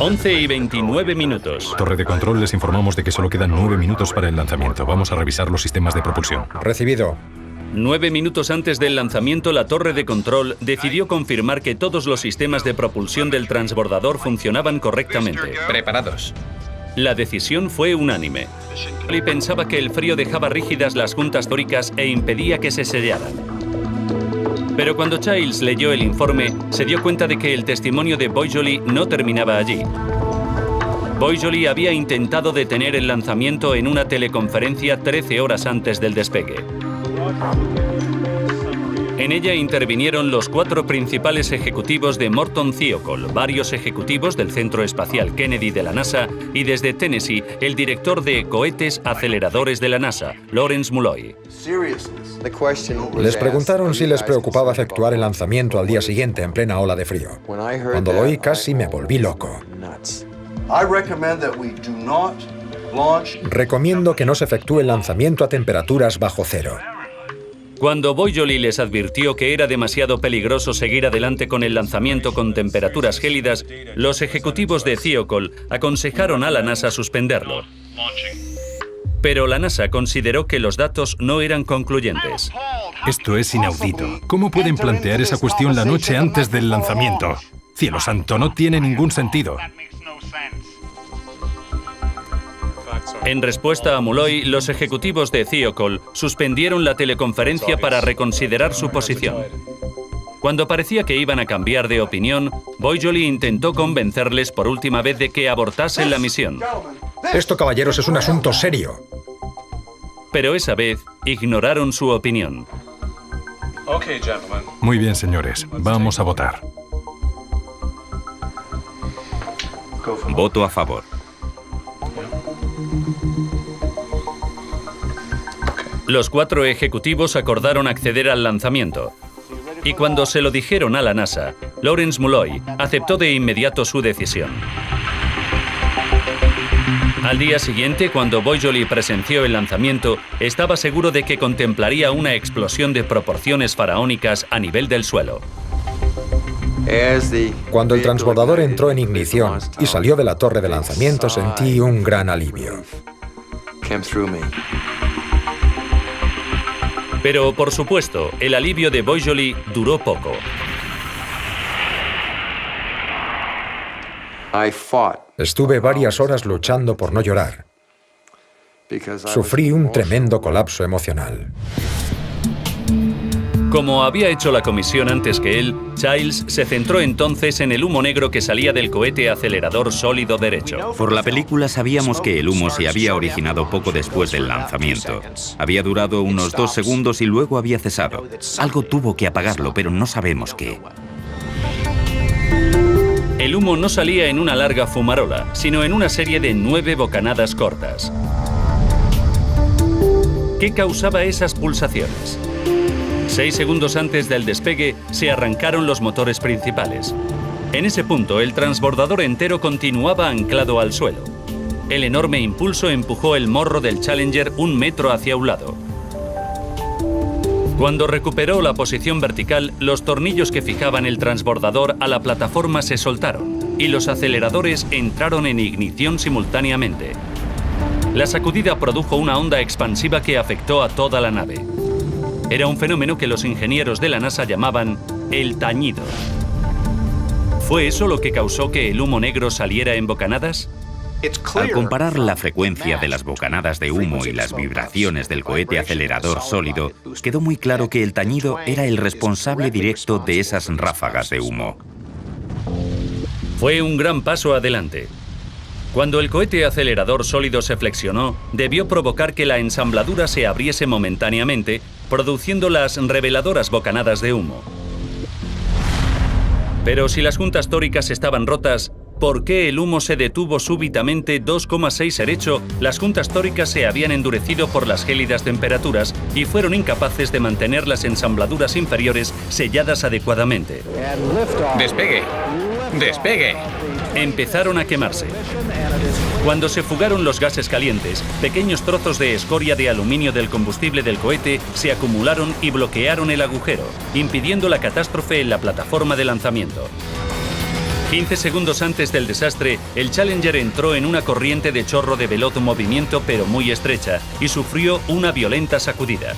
11 y 29 minutos. Torre de control, les informamos de que solo quedan 9 minutos para el lanzamiento. Vamos a revisar los sistemas de propulsión. Recibido. 9 minutos antes del lanzamiento, la torre de control decidió confirmar que todos los sistemas de propulsión del transbordador funcionaban correctamente. Preparados. La decisión fue unánime. Lee pensaba que el frío dejaba rígidas las juntas tóricas e impedía que se sellaran. Pero cuando Childs leyó el informe, se dio cuenta de que el testimonio de Boisjoli no terminaba allí. Boisjoli había intentado detener el lanzamiento en una teleconferencia 13 horas antes del despegue. En ella intervinieron los 4 principales ejecutivos de Morton Thiokol, varios ejecutivos del Centro Espacial Kennedy de la NASA y desde Tennessee, el director de cohetes aceleradores de la NASA, Lawrence Mulloy. Les preguntaron si les preocupaba efectuar el lanzamiento al día siguiente en plena ola de frío. Cuando lo oí, casi me volví loco. Recomiendo que no se efectúe el lanzamiento a temperaturas bajo cero. Cuando Boisjoli les advirtió que era demasiado peligroso seguir adelante con el lanzamiento con temperaturas gélidas, los ejecutivos de Thiokol aconsejaron a la NASA suspenderlo. Pero la NASA consideró que los datos no eran concluyentes. Esto es inaudito. ¿Cómo pueden plantear esa cuestión la noche antes del lanzamiento? Cielo santo, no tiene ningún sentido. En respuesta a Mulloy, los ejecutivos de Thiokol suspendieron la teleconferencia para reconsiderar su posición. Cuando parecía que iban a cambiar de opinión, Boisjoli intentó convencerles por última vez de que abortasen la misión. Esto, caballeros, es un asunto serio. Pero esa vez ignoraron su opinión. Muy bien, señores. Vamos a votar. Voto a favor. Los 4 ejecutivos acordaron acceder al lanzamiento. Y cuando se lo dijeron a la NASA, Lawrence Mulloy aceptó de inmediato su decisión. Al día siguiente, cuando Boisjoli presenció el lanzamiento, estaba seguro de que contemplaría una explosión de proporciones faraónicas a nivel del suelo. Cuando el transbordador entró en ignición y salió de la torre de lanzamiento, sentí un gran alivio. Pero, por supuesto, el alivio de Boisjoli duró poco. Estuve varias horas luchando por no llorar. Sufrí un tremendo colapso emocional. Como había hecho la comisión antes que él, Childs se centró entonces en el humo negro que salía del cohete acelerador sólido derecho. Por la película sabíamos que el humo se había originado poco después del lanzamiento. Había durado unos 2 segundos y luego había cesado. Algo tuvo que apagarlo, pero no sabemos qué. El humo no salía en una larga fumarola, sino en una serie de 9 bocanadas cortas. ¿Qué causaba esas pulsaciones? 6 segundos antes del despegue, se arrancaron los motores principales. En ese punto, el transbordador entero continuaba anclado al suelo. El enorme impulso empujó el morro del Challenger 1 metro hacia un lado. Cuando recuperó la posición vertical, los tornillos que fijaban el transbordador a la plataforma se soltaron y los aceleradores entraron en ignición simultáneamente. La sacudida produjo una onda expansiva que afectó a toda la nave. Era un fenómeno que los ingenieros de la NASA llamaban el tañido. ¿Fue eso lo que causó que el humo negro saliera en bocanadas? Al comparar la frecuencia de las bocanadas de humo y las vibraciones del cohete acelerador sólido, quedó muy claro que el tañido era el responsable directo de esas ráfagas de humo. Fue un gran paso adelante. Cuando el cohete acelerador sólido se flexionó, debió provocar que la ensambladura se abriese momentáneamente, produciendo las reveladoras bocanadas de humo. Pero si las juntas tóricas estaban rotas, ¿Por qué el humo se detuvo súbitamente 2,6 derecho? Las juntas tóricas se habían endurecido por las gélidas temperaturas y fueron incapaces de mantener las ensambladuras inferiores selladas adecuadamente. ¡Despegue! ¡Despegue! Empezaron a quemarse. Cuando se fugaron los gases calientes, pequeños trozos de escoria de aluminio del combustible del cohete se acumularon y bloquearon el agujero, impidiendo la catástrofe en la plataforma de lanzamiento. 15 segundos antes del desastre, el Challenger entró en una corriente de chorro de veloz movimiento pero muy estrecha y sufrió una violenta sacudida.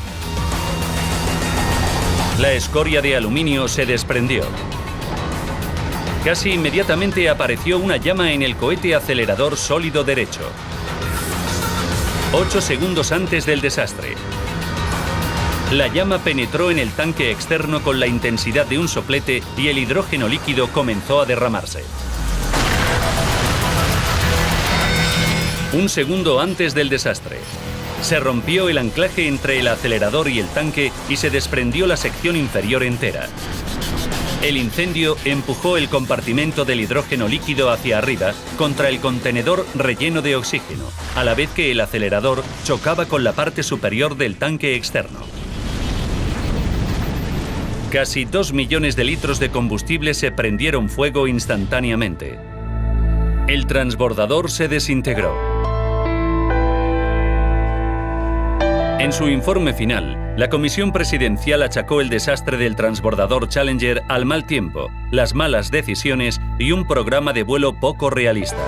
La escoria de aluminio se desprendió. Casi inmediatamente apareció una llama en el cohete acelerador sólido derecho. 8 segundos antes del desastre. La llama penetró en el tanque externo con la intensidad de un soplete y el hidrógeno líquido comenzó a derramarse. Un segundo antes del desastre. Se rompió el anclaje entre el acelerador y el tanque y se desprendió la sección inferior entera. El incendio empujó el compartimento del hidrógeno líquido hacia arriba contra el contenedor relleno de oxígeno, a la vez que el acelerador chocaba con la parte superior del tanque externo. Casi 2 millones de litros de combustible se prendieron fuego instantáneamente. El transbordador se desintegró. En su informe final, la Comisión Presidencial achacó el desastre del transbordador Challenger al mal tiempo, las malas decisiones y un programa de vuelo poco realista.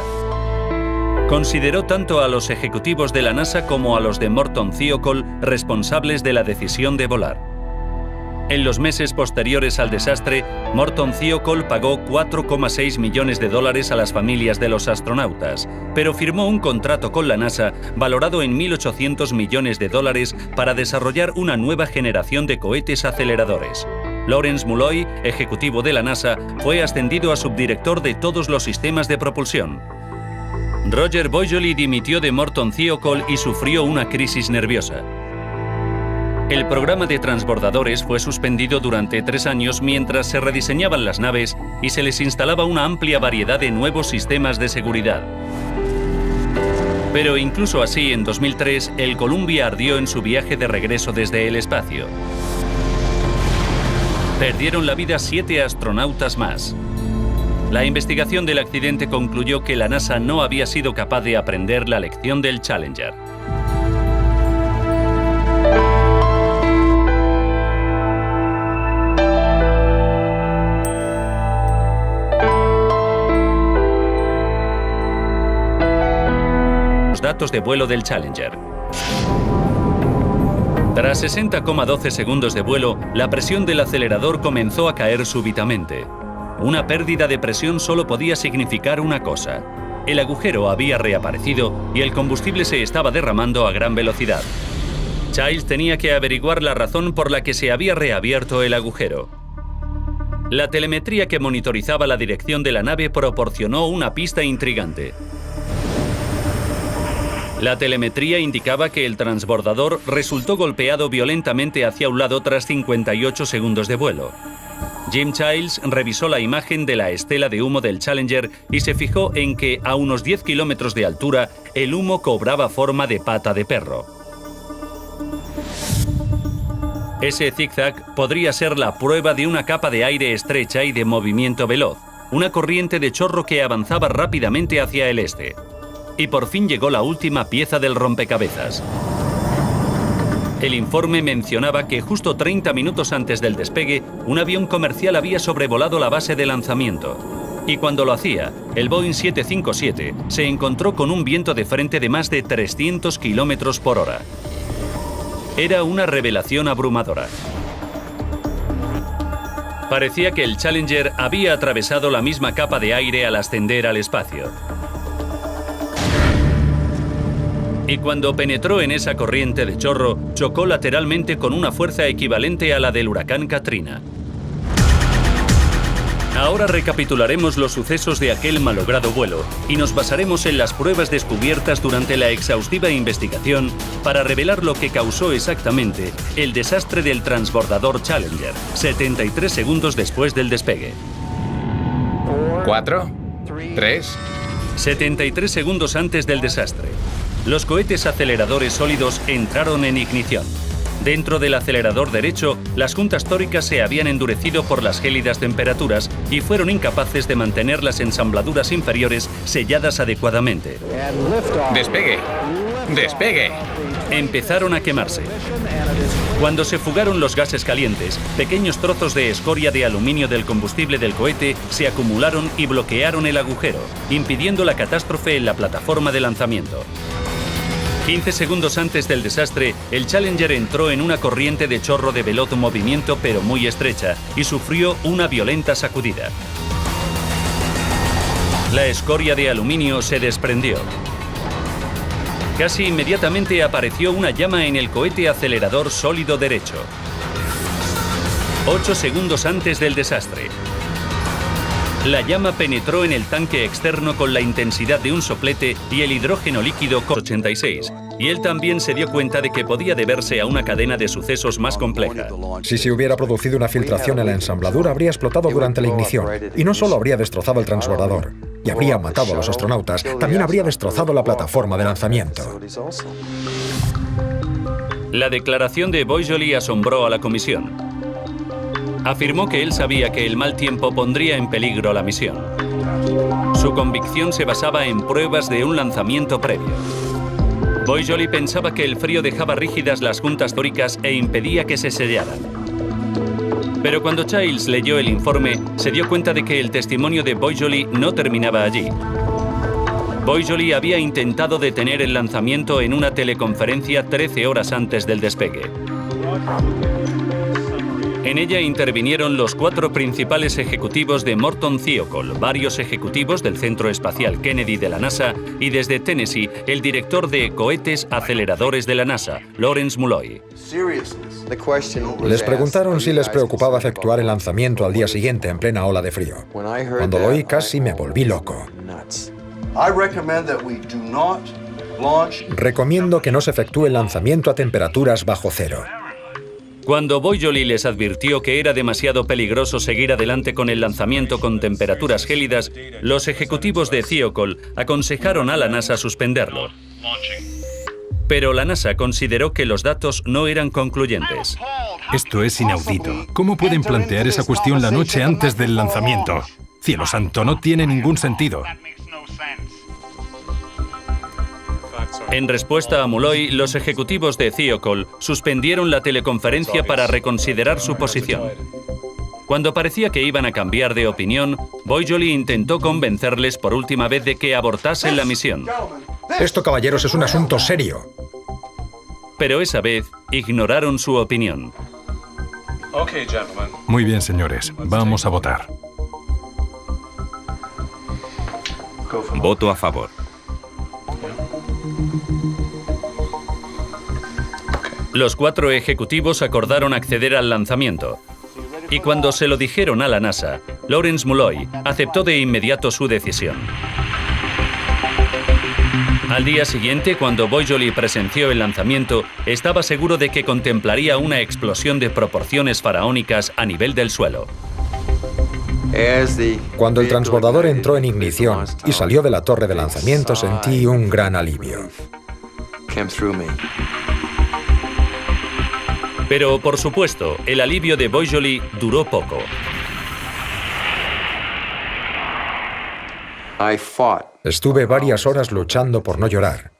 Consideró tanto a los ejecutivos de la NASA como a los de Morton Thiokol responsables de la decisión de volar. En los meses posteriores al desastre, Morton Thiokol pagó $4,6 millones a las familias de los astronautas, pero firmó un contrato con la NASA valorado en $1.800 millones para desarrollar una nueva generación de cohetes aceleradores. Lawrence Mulloy, ejecutivo de la NASA, fue ascendido a subdirector de todos los sistemas de propulsión. Roger Boisjoly dimitió de Morton Thiokol y sufrió una crisis nerviosa. El programa de transbordadores fue suspendido durante 3 años mientras se rediseñaban las naves y se les instalaba una amplia variedad de nuevos sistemas de seguridad. Pero incluso así, en 2003, el Columbia ardió en su viaje de regreso desde el espacio. Perdieron la vida 7 astronautas más. La investigación del accidente concluyó que la NASA no había sido capaz de aprender la lección del Challenger. Datos de vuelo del Challenger. Tras 60,12 segundos de vuelo, la presión del acelerador comenzó a caer súbitamente. Una pérdida de presión solo podía significar una cosa: el agujero había reaparecido y el combustible se estaba derramando a gran velocidad. Childs tenía que averiguar la razón por la que se había reabierto el agujero. La telemetría que monitorizaba la dirección de la nave proporcionó una pista intrigante. La telemetría indicaba que el transbordador resultó golpeado violentamente hacia un lado tras 58 segundos de vuelo. Jim Childs revisó la imagen de la estela de humo del Challenger y se fijó en que a unos 10 kilómetros de altura el humo cobraba forma de pata de perro. Ese zigzag podría ser la prueba de una capa de aire estrecha y de movimiento veloz, una corriente de chorro que avanzaba rápidamente hacia el este. Y por fin llegó la última pieza del rompecabezas. El informe mencionaba que justo 30 minutos antes del despegue, un avión comercial había sobrevolado la base de lanzamiento. Y cuando lo hacía, el Boeing 757 se encontró con un viento de frente de más de 300 kilómetros por hora. Era una revelación abrumadora. Parecía que el Challenger había atravesado la misma capa de aire al ascender al espacio. Y cuando penetró en esa corriente de chorro, chocó lateralmente con una fuerza equivalente a la del huracán Katrina. Ahora recapitularemos los sucesos de aquel malogrado vuelo y nos basaremos en las pruebas descubiertas durante la exhaustiva investigación para revelar lo que causó exactamente el desastre del transbordador Challenger, 73 segundos después del despegue. 4, 3. 73 segundos antes del desastre, los cohetes aceleradores sólidos entraron en ignición. Dentro del acelerador derecho, las juntas tóricas se habían endurecido por las gélidas temperaturas y fueron incapaces de mantener las ensambladuras inferiores selladas adecuadamente. Despegue. Despegue. Empezaron a quemarse. Cuando se fugaron los gases calientes, pequeños trozos de escoria de aluminio del combustible del cohete se acumularon y bloquearon el agujero, impidiendo la catástrofe en la plataforma de lanzamiento. 15 segundos antes del desastre, el Challenger entró en una corriente de chorro de veloz movimiento pero muy estrecha y sufrió una violenta sacudida. La escoria de aluminio se desprendió. Casi inmediatamente apareció una llama en el cohete acelerador sólido derecho. 8 segundos antes del desastre. La llama penetró en el tanque externo con la intensidad de un soplete y el hidrógeno líquido con 86, y él también se dio cuenta de que podía deberse a una cadena de sucesos más compleja. Si se hubiera producido una filtración en la ensambladura, habría explotado durante la ignición, y no solo habría destrozado el transbordador, y habría matado a los astronautas, también habría destrozado la plataforma de lanzamiento. La declaración de Boisjoly asombró a la comisión. Afirmó que él sabía que el mal tiempo pondría en peligro la misión. Su convicción se basaba en pruebas de un lanzamiento previo. Boisjoly pensaba que el frío dejaba rígidas las juntas tóricas e impedía que se sellaran. Pero cuando Childs leyó el informe, se dio cuenta de que el testimonio de Boisjoly no terminaba allí. Boisjoly había intentado detener el lanzamiento en una teleconferencia 13 horas antes del despegue. En ella intervinieron los 4 principales ejecutivos de Morton Thiokol, varios ejecutivos del Centro Espacial Kennedy de la NASA y desde Tennessee, el director de cohetes aceleradores de la NASA, Lawrence Mulloy. Les preguntaron si les preocupaba efectuar el lanzamiento al día siguiente en plena ola de frío. Cuando lo oí casi me volví loco. Recomiendo que no se efectúe el lanzamiento a temperaturas bajo cero. Cuando Boisjoly les advirtió que era demasiado peligroso seguir adelante con el lanzamiento con temperaturas gélidas, los ejecutivos de Thiokol aconsejaron a la NASA suspenderlo. Pero la NASA consideró que los datos no eran concluyentes. Esto es inaudito. ¿Cómo pueden plantear esa cuestión la noche antes del lanzamiento? Cielo santo, no tiene ningún sentido. En respuesta a Mulloy, los ejecutivos de Thiokol suspendieron la teleconferencia para reconsiderar su posición. Cuando parecía que iban a cambiar de opinión, Boisjoly intentó convencerles por última vez de que abortasen la misión. Esto, caballeros, es un asunto serio. Pero esa vez ignoraron su opinión. Muy bien, señores. Vamos a votar. Voto a favor. Los 4 ejecutivos acordaron acceder al lanzamiento. Y cuando se lo dijeron a la NASA, Lawrence Mulloy aceptó de inmediato su decisión. Al día siguiente, cuando Boisjoly presenció el lanzamiento, estaba seguro de que contemplaría una explosión de proporciones faraónicas a nivel del suelo. Cuando el transbordador entró en ignición y salió de la torre de lanzamiento, sentí un gran alivio. Pero, por supuesto, el alivio de Boisjoly duró poco. Estuve varias horas luchando por no llorar.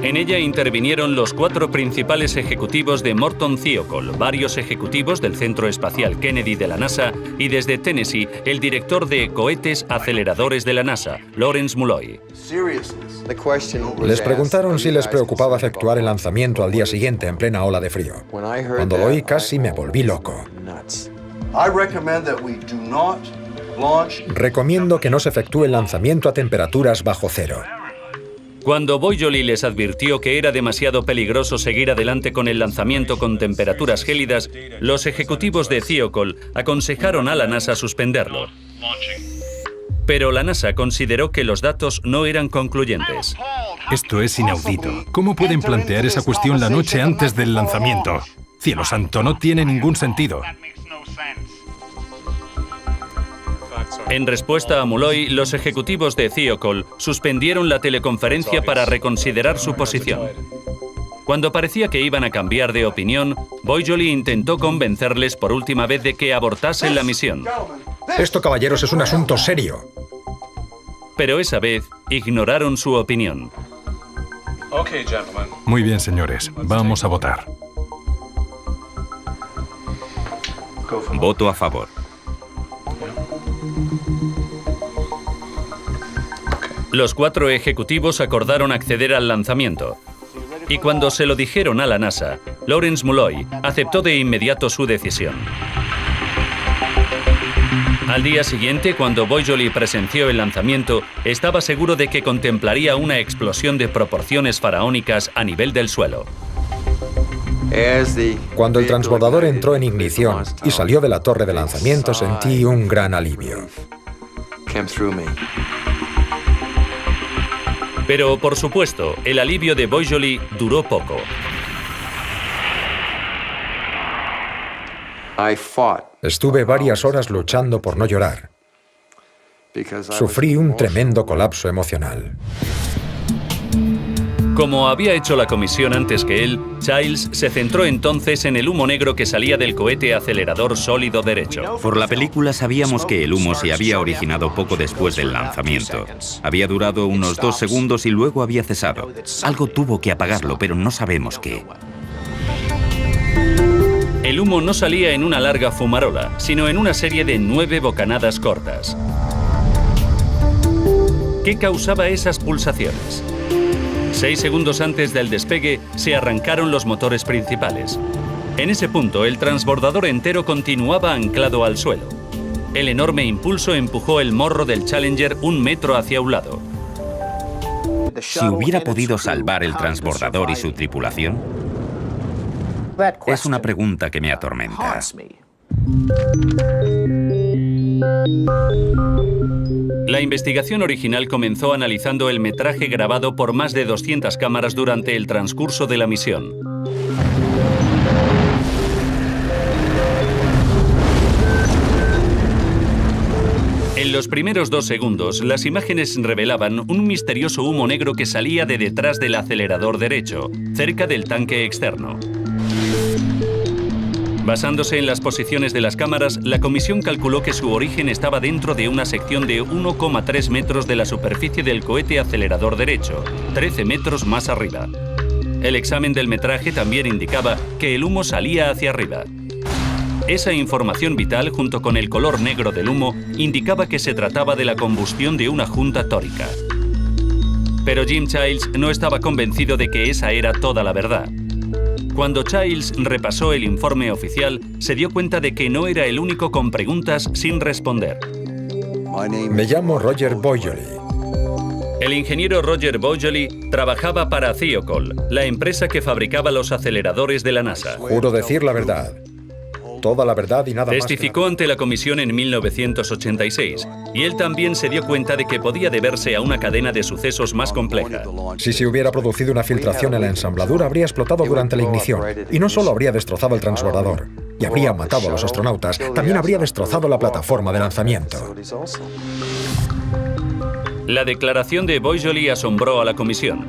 En ella intervinieron los 4 principales ejecutivos de Morton Thiokol, varios ejecutivos del Centro Espacial Kennedy de la NASA y desde Tennessee, el director de cohetes aceleradores de la NASA, Lawrence Mulloy. Les preguntaron si les preocupaba efectuar el lanzamiento al día siguiente en plena ola de frío. Cuando lo oí casi me volví loco. Recomiendo que no se efectúe el lanzamiento a temperaturas bajo cero. Cuando Boisjoly les advirtió que era demasiado peligroso seguir adelante con el lanzamiento con temperaturas gélidas, los ejecutivos de Thiokol aconsejaron a la NASA suspenderlo. Pero la NASA consideró que los datos no eran concluyentes. Esto es inaudito. ¿Cómo pueden plantear esa cuestión la noche antes del lanzamiento? Cielo santo, no tiene ningún sentido. En respuesta a Mulloy, los ejecutivos de Thiokol suspendieron la teleconferencia para reconsiderar su posición. Cuando parecía que iban a cambiar de opinión, Boisjoly intentó convencerles por última vez de que abortasen la misión. Esto, caballeros, es un asunto serio. Pero esa vez ignoraron su opinión. Muy bien, señores. Vamos a votar. Voto a favor. Los 4 ejecutivos acordaron acceder al lanzamiento. Y cuando se lo dijeron a la NASA, Lawrence Mulloy aceptó de inmediato su decisión. Al día siguiente, cuando Boisjoly presenció el lanzamiento, estaba seguro de que contemplaría una explosión de proporciones faraónicas a nivel del suelo. Cuando el transbordador entró en ignición y salió de la torre de lanzamiento, sentí un gran alivio. Pero, por supuesto, el alivio de Boisjoly duró poco. Estuve varias horas luchando por no llorar. Sufrí un tremendo colapso emocional. Como había hecho la comisión antes que él, Childs se centró entonces en el humo negro que salía del cohete acelerador sólido derecho. Por la película sabíamos que el humo se había originado poco después del lanzamiento. Había durado unos 2 segundos y luego había cesado. Algo tuvo que apagarlo, pero no sabemos qué. El humo no salía en una larga fumarola, sino en una serie de 9 bocanadas cortas. ¿Qué causaba esas pulsaciones? 6 segundos antes del despegue, se arrancaron los motores principales. En ese punto, el transbordador entero continuaba anclado al suelo. El enorme impulso empujó el morro del Challenger 1 metro hacia un lado. Si hubiera podido salvar el transbordador y su tripulación, es una pregunta que me atormenta. La investigación original comenzó analizando el metraje grabado por más de 200 cámaras durante el transcurso de la misión. En los primeros 2 segundos, las imágenes revelaban un misterioso humo negro que salía de detrás del acelerador derecho, cerca del tanque externo. Basándose en las posiciones de las cámaras, la comisión calculó que su origen estaba dentro de una sección de 1,3 metros de la superficie del cohete acelerador derecho, 13 metros más arriba. El examen del metraje también indicaba que el humo salía hacia arriba. Esa información vital, junto con el color negro del humo, indicaba que se trataba de la combustión de una junta tórica. Pero Jim Childs no estaba convencido de que esa era toda la verdad. Cuando Childs repasó el informe oficial, se dio cuenta de que no era el único con preguntas sin responder. Me llamo Roger Boisjoly. El ingeniero Roger Boisjoly trabajaba para Thiokol, la empresa que fabricaba los aceleradores de la NASA. Juro decir la verdad. Toda la verdad y nada más. Testificó ante la comisión en 1986, y él también se dio cuenta de que podía deberse a una cadena de sucesos más compleja. Si se hubiera producido una filtración en la ensambladura, habría explotado durante la ignición. Y no solo habría destrozado el transbordador, y habría matado a los astronautas, también habría destrozado la plataforma de lanzamiento. La declaración de Boisjoly asombró a la comisión.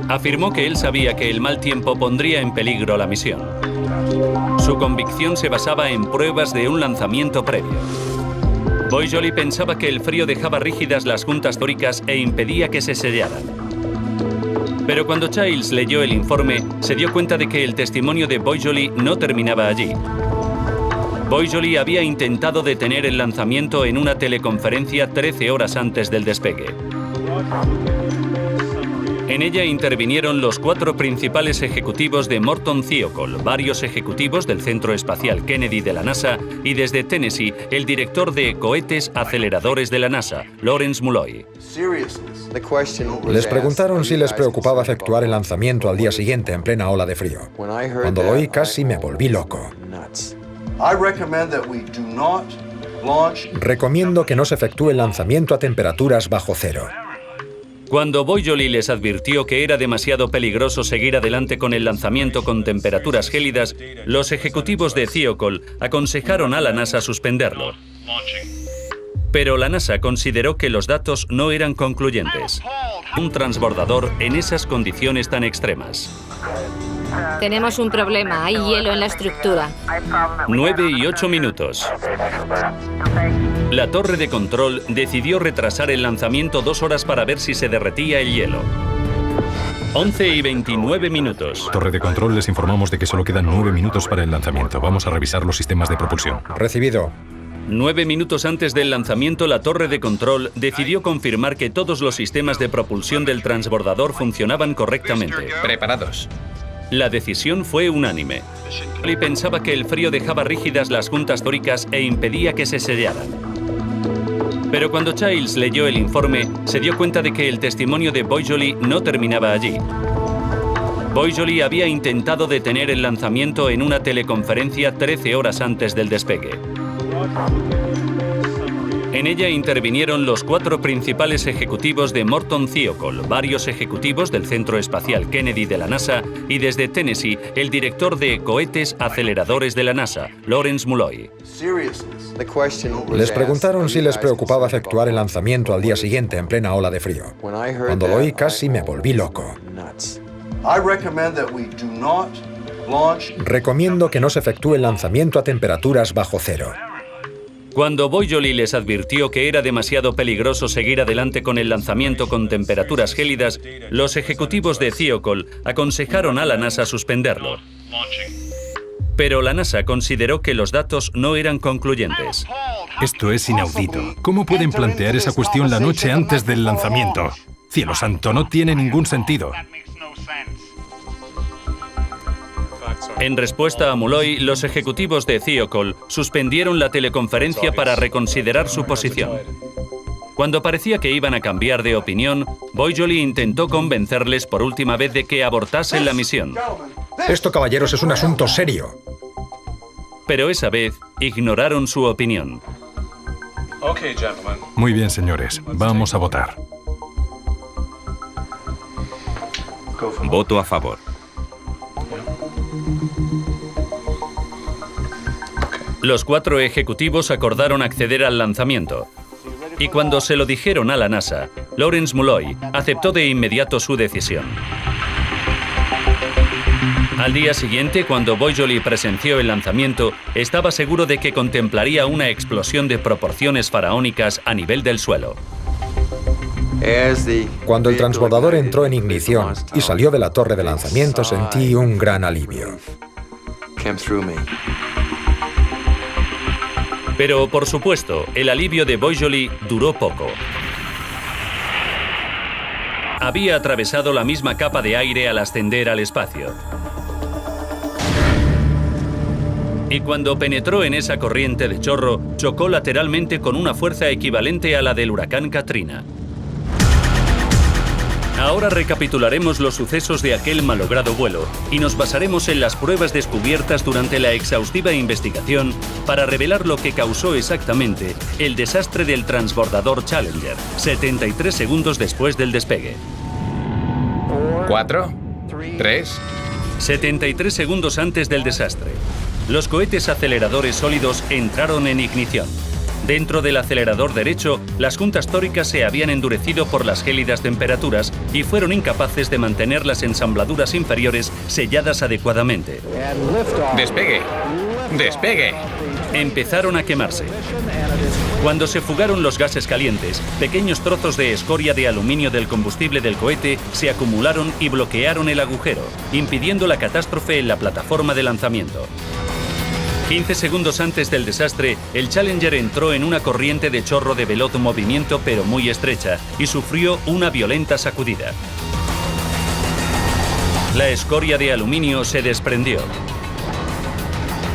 Afirmó que él sabía que el mal tiempo pondría en peligro la misión. Su convicción se basaba en pruebas de un lanzamiento previo. Boisjoly pensaba que el frío dejaba rígidas las juntas tóricas e impedía que se sellaran. Pero cuando Childs leyó el informe, se dio cuenta de que el testimonio de Boisjoly no terminaba allí. Boisjoly había intentado detener el lanzamiento en una teleconferencia 13 horas antes del despegue. En ella intervinieron los 4 principales ejecutivos de Morton Thiokol, varios ejecutivos del Centro Espacial Kennedy de la NASA y desde Tennessee, el director de cohetes aceleradores de la NASA, Lawrence Mulloy. Les preguntaron si les preocupaba efectuar el lanzamiento al día siguiente en plena ola de frío. Cuando lo oí casi me volví loco. Recomiendo que no se efectúe el lanzamiento a temperaturas bajo cero. Cuando Boisjoly les advirtió que era demasiado peligroso seguir adelante con el lanzamiento con temperaturas gélidas, los ejecutivos de Thiokol aconsejaron a la NASA suspenderlo. Pero la NASA consideró que los datos no eran concluyentes. Un transbordador en esas condiciones tan extremas. Tenemos un problema, hay hielo en la estructura. 9 y 8 minutos. La torre de control decidió retrasar el lanzamiento 2 horas para ver si se derretía el hielo. 11 y 29 minutos. Torre de control, les informamos de que solo quedan 9 minutos para el lanzamiento. Vamos a revisar los sistemas de propulsión. Recibido. 9 minutos antes del lanzamiento, la torre de control decidió confirmar que todos los sistemas de propulsión del transbordador funcionaban correctamente. Preparados. La decisión fue unánime. Lee pensaba que el frío dejaba rígidas las juntas tóricas e impedía que se sellaran. Pero cuando Childs leyó el informe, se dio cuenta de que el testimonio de Boisjoly no terminaba allí. Boisjoly había intentado detener el lanzamiento en una teleconferencia 13 horas antes del despegue. En ella intervinieron los 4 principales ejecutivos de Morton Thiokol, varios ejecutivos del Centro Espacial Kennedy de la NASA y desde Tennessee, el director de cohetes aceleradores de la NASA, Lawrence Mulloy. Les preguntaron si les preocupaba efectuar el lanzamiento al día siguiente en plena ola de frío. Cuando lo oí casi me volví loco. Recomiendo que no se efectúe el lanzamiento a temperaturas bajo cero. Cuando Boisjoly les advirtió que era demasiado peligroso seguir adelante con el lanzamiento con temperaturas gélidas, los ejecutivos de Thiokol aconsejaron a la NASA suspenderlo. Pero la NASA consideró que los datos no eran concluyentes. Esto es inaudito. ¿Cómo pueden plantear esa cuestión la noche antes del lanzamiento? Cielo santo, no tiene ningún sentido. En respuesta a Mulloy, los ejecutivos de Thiokol suspendieron la teleconferencia para reconsiderar su posición. Cuando parecía que iban a cambiar de opinión, Boisjoly intentó convencerles por última vez de que abortasen la misión. Esto, caballeros, es un asunto serio. Pero esa vez ignoraron su opinión. Muy bien, señores. Vamos a votar. Voto a favor. Los 4 ejecutivos acordaron acceder al lanzamiento. Y cuando se lo dijeron a la NASA, Lawrence Mulloy aceptó de inmediato su decisión. Al día siguiente, cuando Boisjoly presenció el lanzamiento, estaba seguro de que contemplaría una explosión de proporciones faraónicas a nivel del suelo. Cuando el transbordador entró en ignición y salió de la torre de lanzamiento, sentí un gran alivio. Pero, por supuesto, el alivio de Boisjoly duró poco. Había atravesado la misma capa de aire al ascender al espacio. Y cuando penetró en esa corriente de chorro, chocó lateralmente con una fuerza equivalente a la del huracán Katrina. Ahora recapitularemos los sucesos de aquel malogrado vuelo y nos basaremos en las pruebas descubiertas durante la exhaustiva investigación para revelar lo que causó exactamente el desastre del transbordador Challenger, 73 segundos después del despegue. 4, 3... 73 segundos antes del desastre. Los cohetes aceleradores sólidos entraron en ignición. Dentro del acelerador derecho, las juntas tóricas se habían endurecido por las gélidas temperaturas y fueron incapaces de mantener las ensambladuras inferiores selladas adecuadamente. ¡Despegue! ¡Despegue! Empezaron a quemarse. Cuando se fugaron los gases calientes, pequeños trozos de escoria de aluminio del combustible del cohete se acumularon y bloquearon el agujero, impidiendo la catástrofe en la plataforma de lanzamiento. 15 segundos antes del desastre, el Challenger entró en una corriente de chorro de veloz movimiento pero muy estrecha y sufrió una violenta sacudida. La escoria de aluminio se desprendió.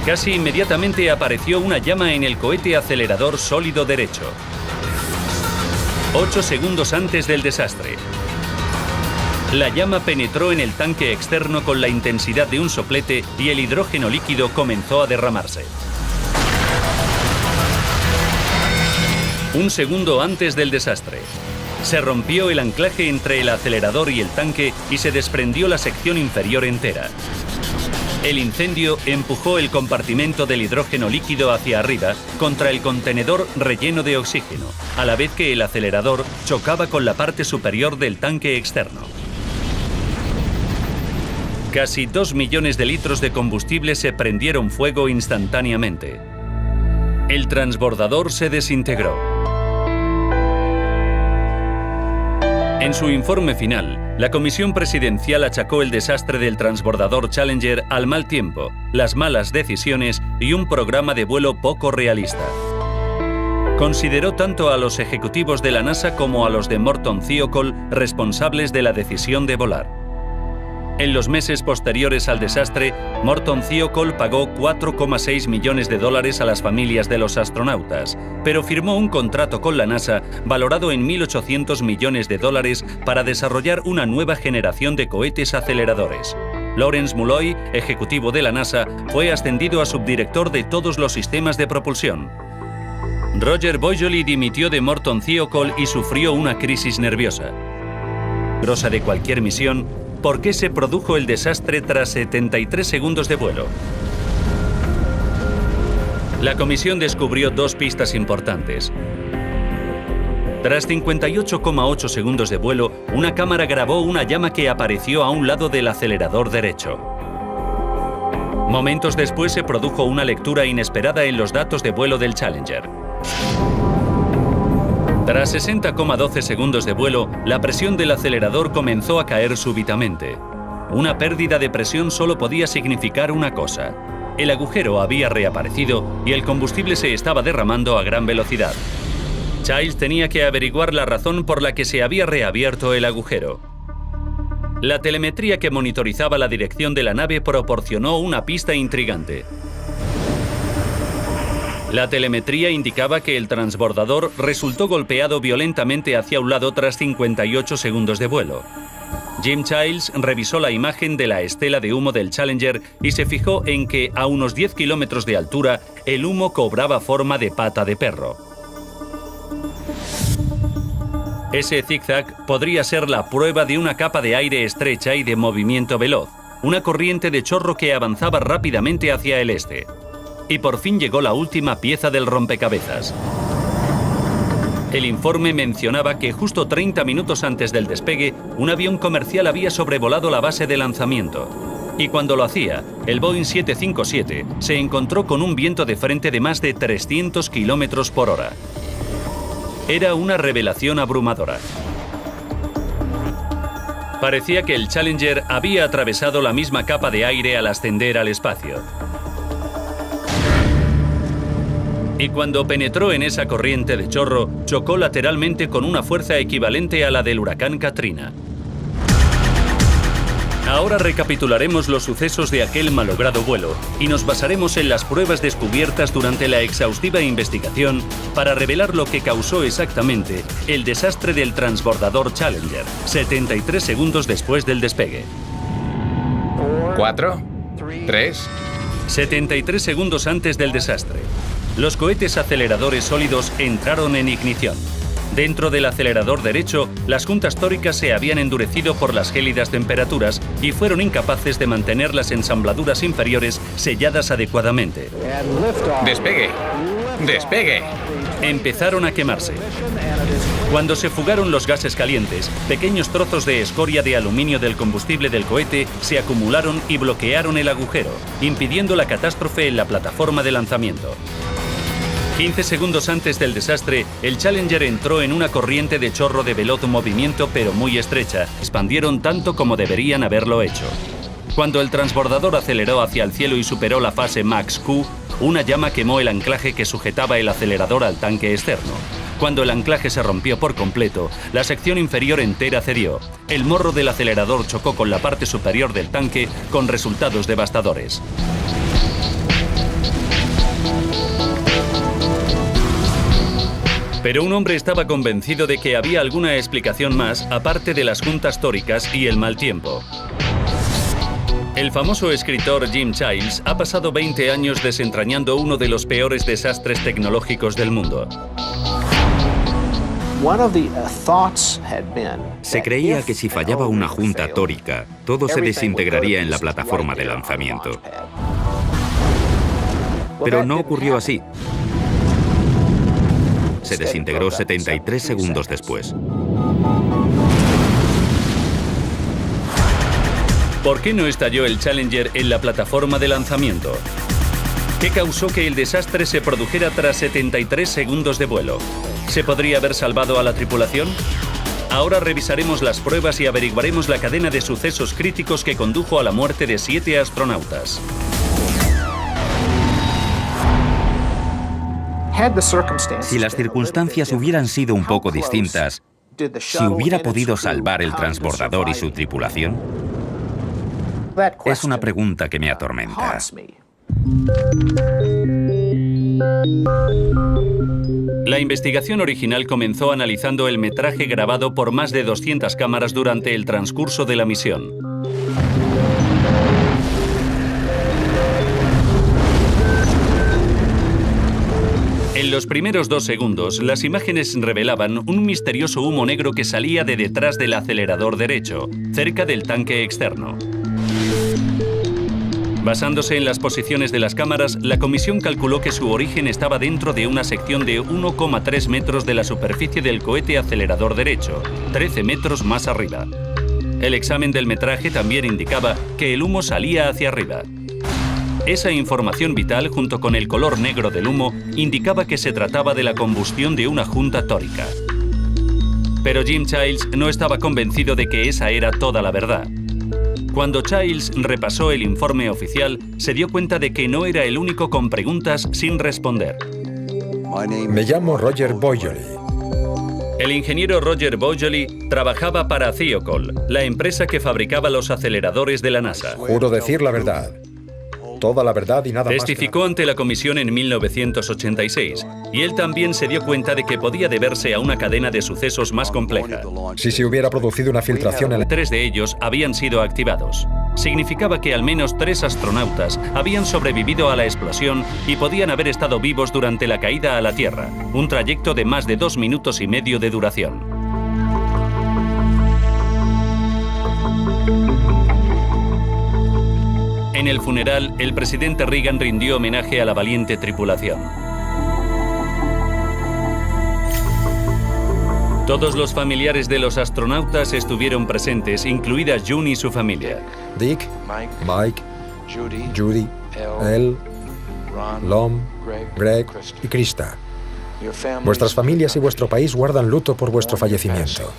Casi inmediatamente apareció una llama en el cohete acelerador sólido derecho. 8 segundos antes del desastre. La llama penetró en el tanque externo con la intensidad de un soplete y el hidrógeno líquido comenzó a derramarse. 1 segundo antes del desastre. Se rompió el anclaje entre el acelerador y el tanque y se desprendió la sección inferior entera. El incendio empujó el compartimento del hidrógeno líquido hacia arriba contra el contenedor relleno de oxígeno, a la vez que el acelerador chocaba con la parte superior del tanque externo. Casi 2 millones de litros de combustible se prendieron fuego instantáneamente. El transbordador se desintegró. En su informe final, la comisión presidencial achacó el desastre del transbordador Challenger al mal tiempo, las malas decisiones y un programa de vuelo poco realista. Consideró tanto a los ejecutivos de la NASA como a los de Morton Thiokol responsables de la decisión de volar. En los meses posteriores al desastre, Morton Thiokol pagó $4,6 millones a las familias de los astronautas, pero firmó un contrato con la NASA valorado en $1.800 millones para desarrollar una nueva generación de cohetes aceleradores. Lawrence Mulloy, ejecutivo de la NASA, fue ascendido a subdirector de todos los sistemas de propulsión. Roger Boisjoly dimitió de Morton Thiokol y sufrió una crisis nerviosa. Grosa de cualquier misión, ¿por qué se produjo el desastre tras 73 segundos de vuelo? La comisión descubrió 2 pistas importantes. Tras 58,8 segundos de vuelo, una cámara grabó una llama que apareció a un lado del acelerador derecho. Momentos después se produjo una lectura inesperada en los datos de vuelo del Challenger. Tras 60,12 segundos de vuelo, la presión del acelerador comenzó a caer súbitamente. Una pérdida de presión solo podía significar una cosa: el agujero había reaparecido y el combustible se estaba derramando a gran velocidad. Childs tenía que averiguar la razón por la que se había reabierto el agujero. La telemetría que monitorizaba la dirección de la nave proporcionó una pista intrigante. La telemetría indicaba que el transbordador resultó golpeado violentamente hacia un lado tras 58 segundos de vuelo. Jim Childs revisó la imagen de la estela de humo del Challenger y se fijó en que a unos 10 kilómetros de altura el humo cobraba forma de pata de perro. Ese zigzag podría ser la prueba de una capa de aire estrecha y de movimiento veloz, una corriente de chorro que avanzaba rápidamente hacia el este. Y por fin llegó la última pieza del rompecabezas. El informe mencionaba que justo 30 minutos antes del despegue, un avión comercial había sobrevolado la base de lanzamiento. Y cuando lo hacía, el Boeing 757 se encontró con un viento de frente de más de 300 kilómetros por hora. Era una revelación abrumadora. Parecía que el Challenger había atravesado la misma capa de aire al ascender al espacio. Y cuando penetró en esa corriente de chorro, chocó lateralmente con una fuerza equivalente a la del huracán Katrina. Ahora recapitularemos los sucesos de aquel malogrado vuelo y nos basaremos en las pruebas descubiertas durante la exhaustiva investigación para revelar lo que causó exactamente el desastre del transbordador Challenger, 73 segundos después del despegue. 4, 3... 73 segundos antes del desastre. Los cohetes aceleradores sólidos entraron en ignición. Dentro del acelerador derecho, las juntas tóricas se habían endurecido por las gélidas temperaturas y fueron incapaces de mantener las ensambladuras inferiores selladas adecuadamente. ¡Despegue! ¡Despegue! Empezaron a quemarse. Cuando se fugaron los gases calientes, pequeños trozos de escoria de aluminio del combustible del cohete se acumularon y bloquearon el agujero, impidiendo la catástrofe en la plataforma de lanzamiento. 15 segundos antes del desastre, el Challenger entró en una corriente de chorro de veloz movimiento pero muy estrecha. Expandieron tanto como deberían haberlo hecho. Cuando el transbordador aceleró hacia el cielo y superó la fase Max Q, una llama quemó el anclaje que sujetaba el acelerador al tanque externo. Cuando el anclaje se rompió por completo, la sección inferior entera cedió. El morro del acelerador chocó con la parte superior del tanque, con resultados devastadores. Pero un hombre estaba convencido de que había alguna explicación más aparte de las juntas tóricas y el mal tiempo. El famoso escritor Jim Childs ha pasado 20 años desentrañando uno de los peores desastres tecnológicos del mundo. Se creía que si fallaba una junta tórica, todo se desintegraría en la plataforma de lanzamiento. Pero no ocurrió así. Se desintegró 73 segundos después. ¿Por qué no estalló el Challenger en la plataforma de lanzamiento? ¿Qué causó que el desastre se produjera tras 73 segundos de vuelo? ¿Se podría haber salvado a la tripulación? Ahora revisaremos las pruebas y averiguaremos la cadena de sucesos críticos que condujo a la muerte de 7 astronautas. Si las circunstancias hubieran sido un poco distintas, ¿se hubiera podido salvar el transbordador y su tripulación? Es una pregunta que me atormenta. La investigación original comenzó analizando el metraje grabado por más de 200 cámaras durante el transcurso de la misión. En los primeros 2 segundos, las imágenes revelaban un misterioso humo negro que salía de detrás del acelerador derecho, cerca del tanque externo. Basándose en las posiciones de las cámaras, la comisión calculó que su origen estaba dentro de una sección de 1,3 metros de la superficie del cohete acelerador derecho, 13 metros más arriba. El examen del metraje también indicaba que el humo salía hacia arriba. Esa información vital, junto con el color negro del humo, indicaba que se trataba de la combustión de una junta tórica. Pero Jim Childs no estaba convencido de que esa era toda la verdad. Cuando Childs repasó el informe oficial, se dio cuenta de que no era el único con preguntas sin responder. Me llamo Roger Boisjoly. El ingeniero Roger Boisjoly trabajaba para Thiokol, la empresa que fabricaba los aceleradores de la NASA. Juro decir la verdad. Toda la verdad y nada más. Testificó ante la comisión en 1986, y él también se dio cuenta de que podía deberse a una cadena de sucesos más compleja. Si se hubiera producido una filtración en 3 de ellos habían sido activados. Significaba que al menos 3 astronautas habían sobrevivido a la explosión y podían haber estado vivos durante la caída a la Tierra, un trayecto de más de 2 minutos y medio de duración. En el funeral, el presidente Reagan rindió homenaje a la valiente tripulación. Todos los familiares de los astronautas estuvieron presentes, incluida June y su familia. Dick, Mike, Judy, Elle, Lom, Greg y Krista. Vuestras familias y vuestro país guardan luto por vuestro fallecimiento.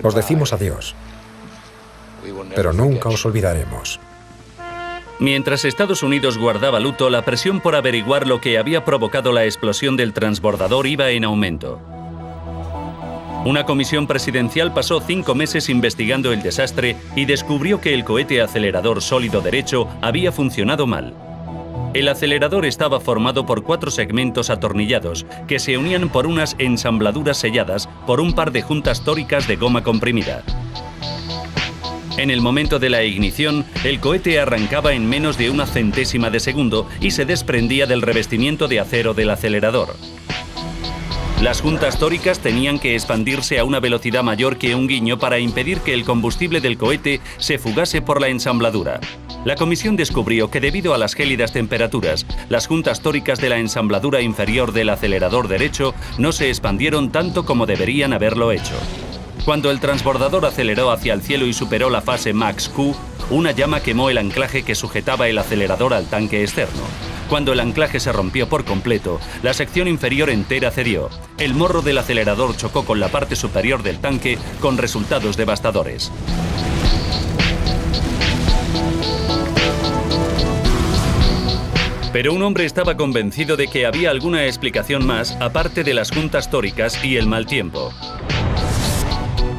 Os decimos adiós, pero nunca os olvidaremos. Mientras Estados Unidos guardaba luto, la presión por averiguar lo que había provocado la explosión del transbordador iba en aumento. Una comisión presidencial pasó 5 meses investigando el desastre y descubrió que el cohete acelerador sólido derecho había funcionado mal. El acelerador estaba formado por 4 segmentos atornillados que se unían por unas ensambladuras selladas por un par de juntas tóricas de goma comprimida. En el momento de la ignición, el cohete arrancaba en menos de 1 centésima de segundo y se desprendía del revestimiento de acero del acelerador. Las juntas tóricas tenían que expandirse a una velocidad mayor que un guiño para impedir que el combustible del cohete se fugase por la ensambladura. La comisión descubrió que debido a las gélidas temperaturas, las juntas tóricas de la ensambladura inferior del acelerador derecho no se expandieron tanto como deberían haberlo hecho. Cuando el transbordador aceleró hacia el cielo y superó la fase Max Q, una llama quemó el anclaje que sujetaba el acelerador al tanque externo. Cuando el anclaje se rompió por completo, la sección inferior entera cedió. El morro del acelerador chocó con la parte superior del tanque, con resultados devastadores. Pero un hombre estaba convencido de que había alguna explicación más aparte de las juntas tóricas y el mal tiempo.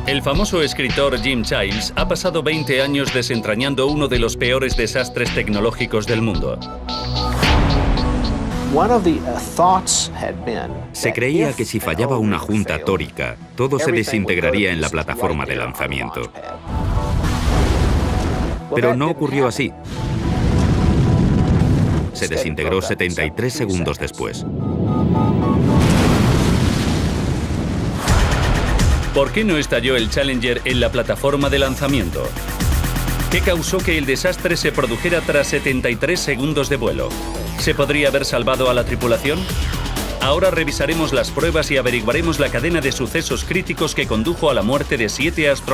El famoso escritor Jim Childs ha pasado 20 años desentrañando uno de los peores desastres tecnológicos del mundo. Se creía que si fallaba una junta tórica, todo se desintegraría en la plataforma de lanzamiento. Pero no ocurrió así. Se desintegró 73 segundos después. ¿Por qué no estalló el Challenger en la plataforma de lanzamiento? ¿Qué causó que el desastre se produjera tras 73 segundos de vuelo? ¿Se podría haber salvado a la tripulación? Ahora revisaremos las pruebas y averiguaremos la cadena de sucesos críticos que condujo a la muerte de 7 astronautas.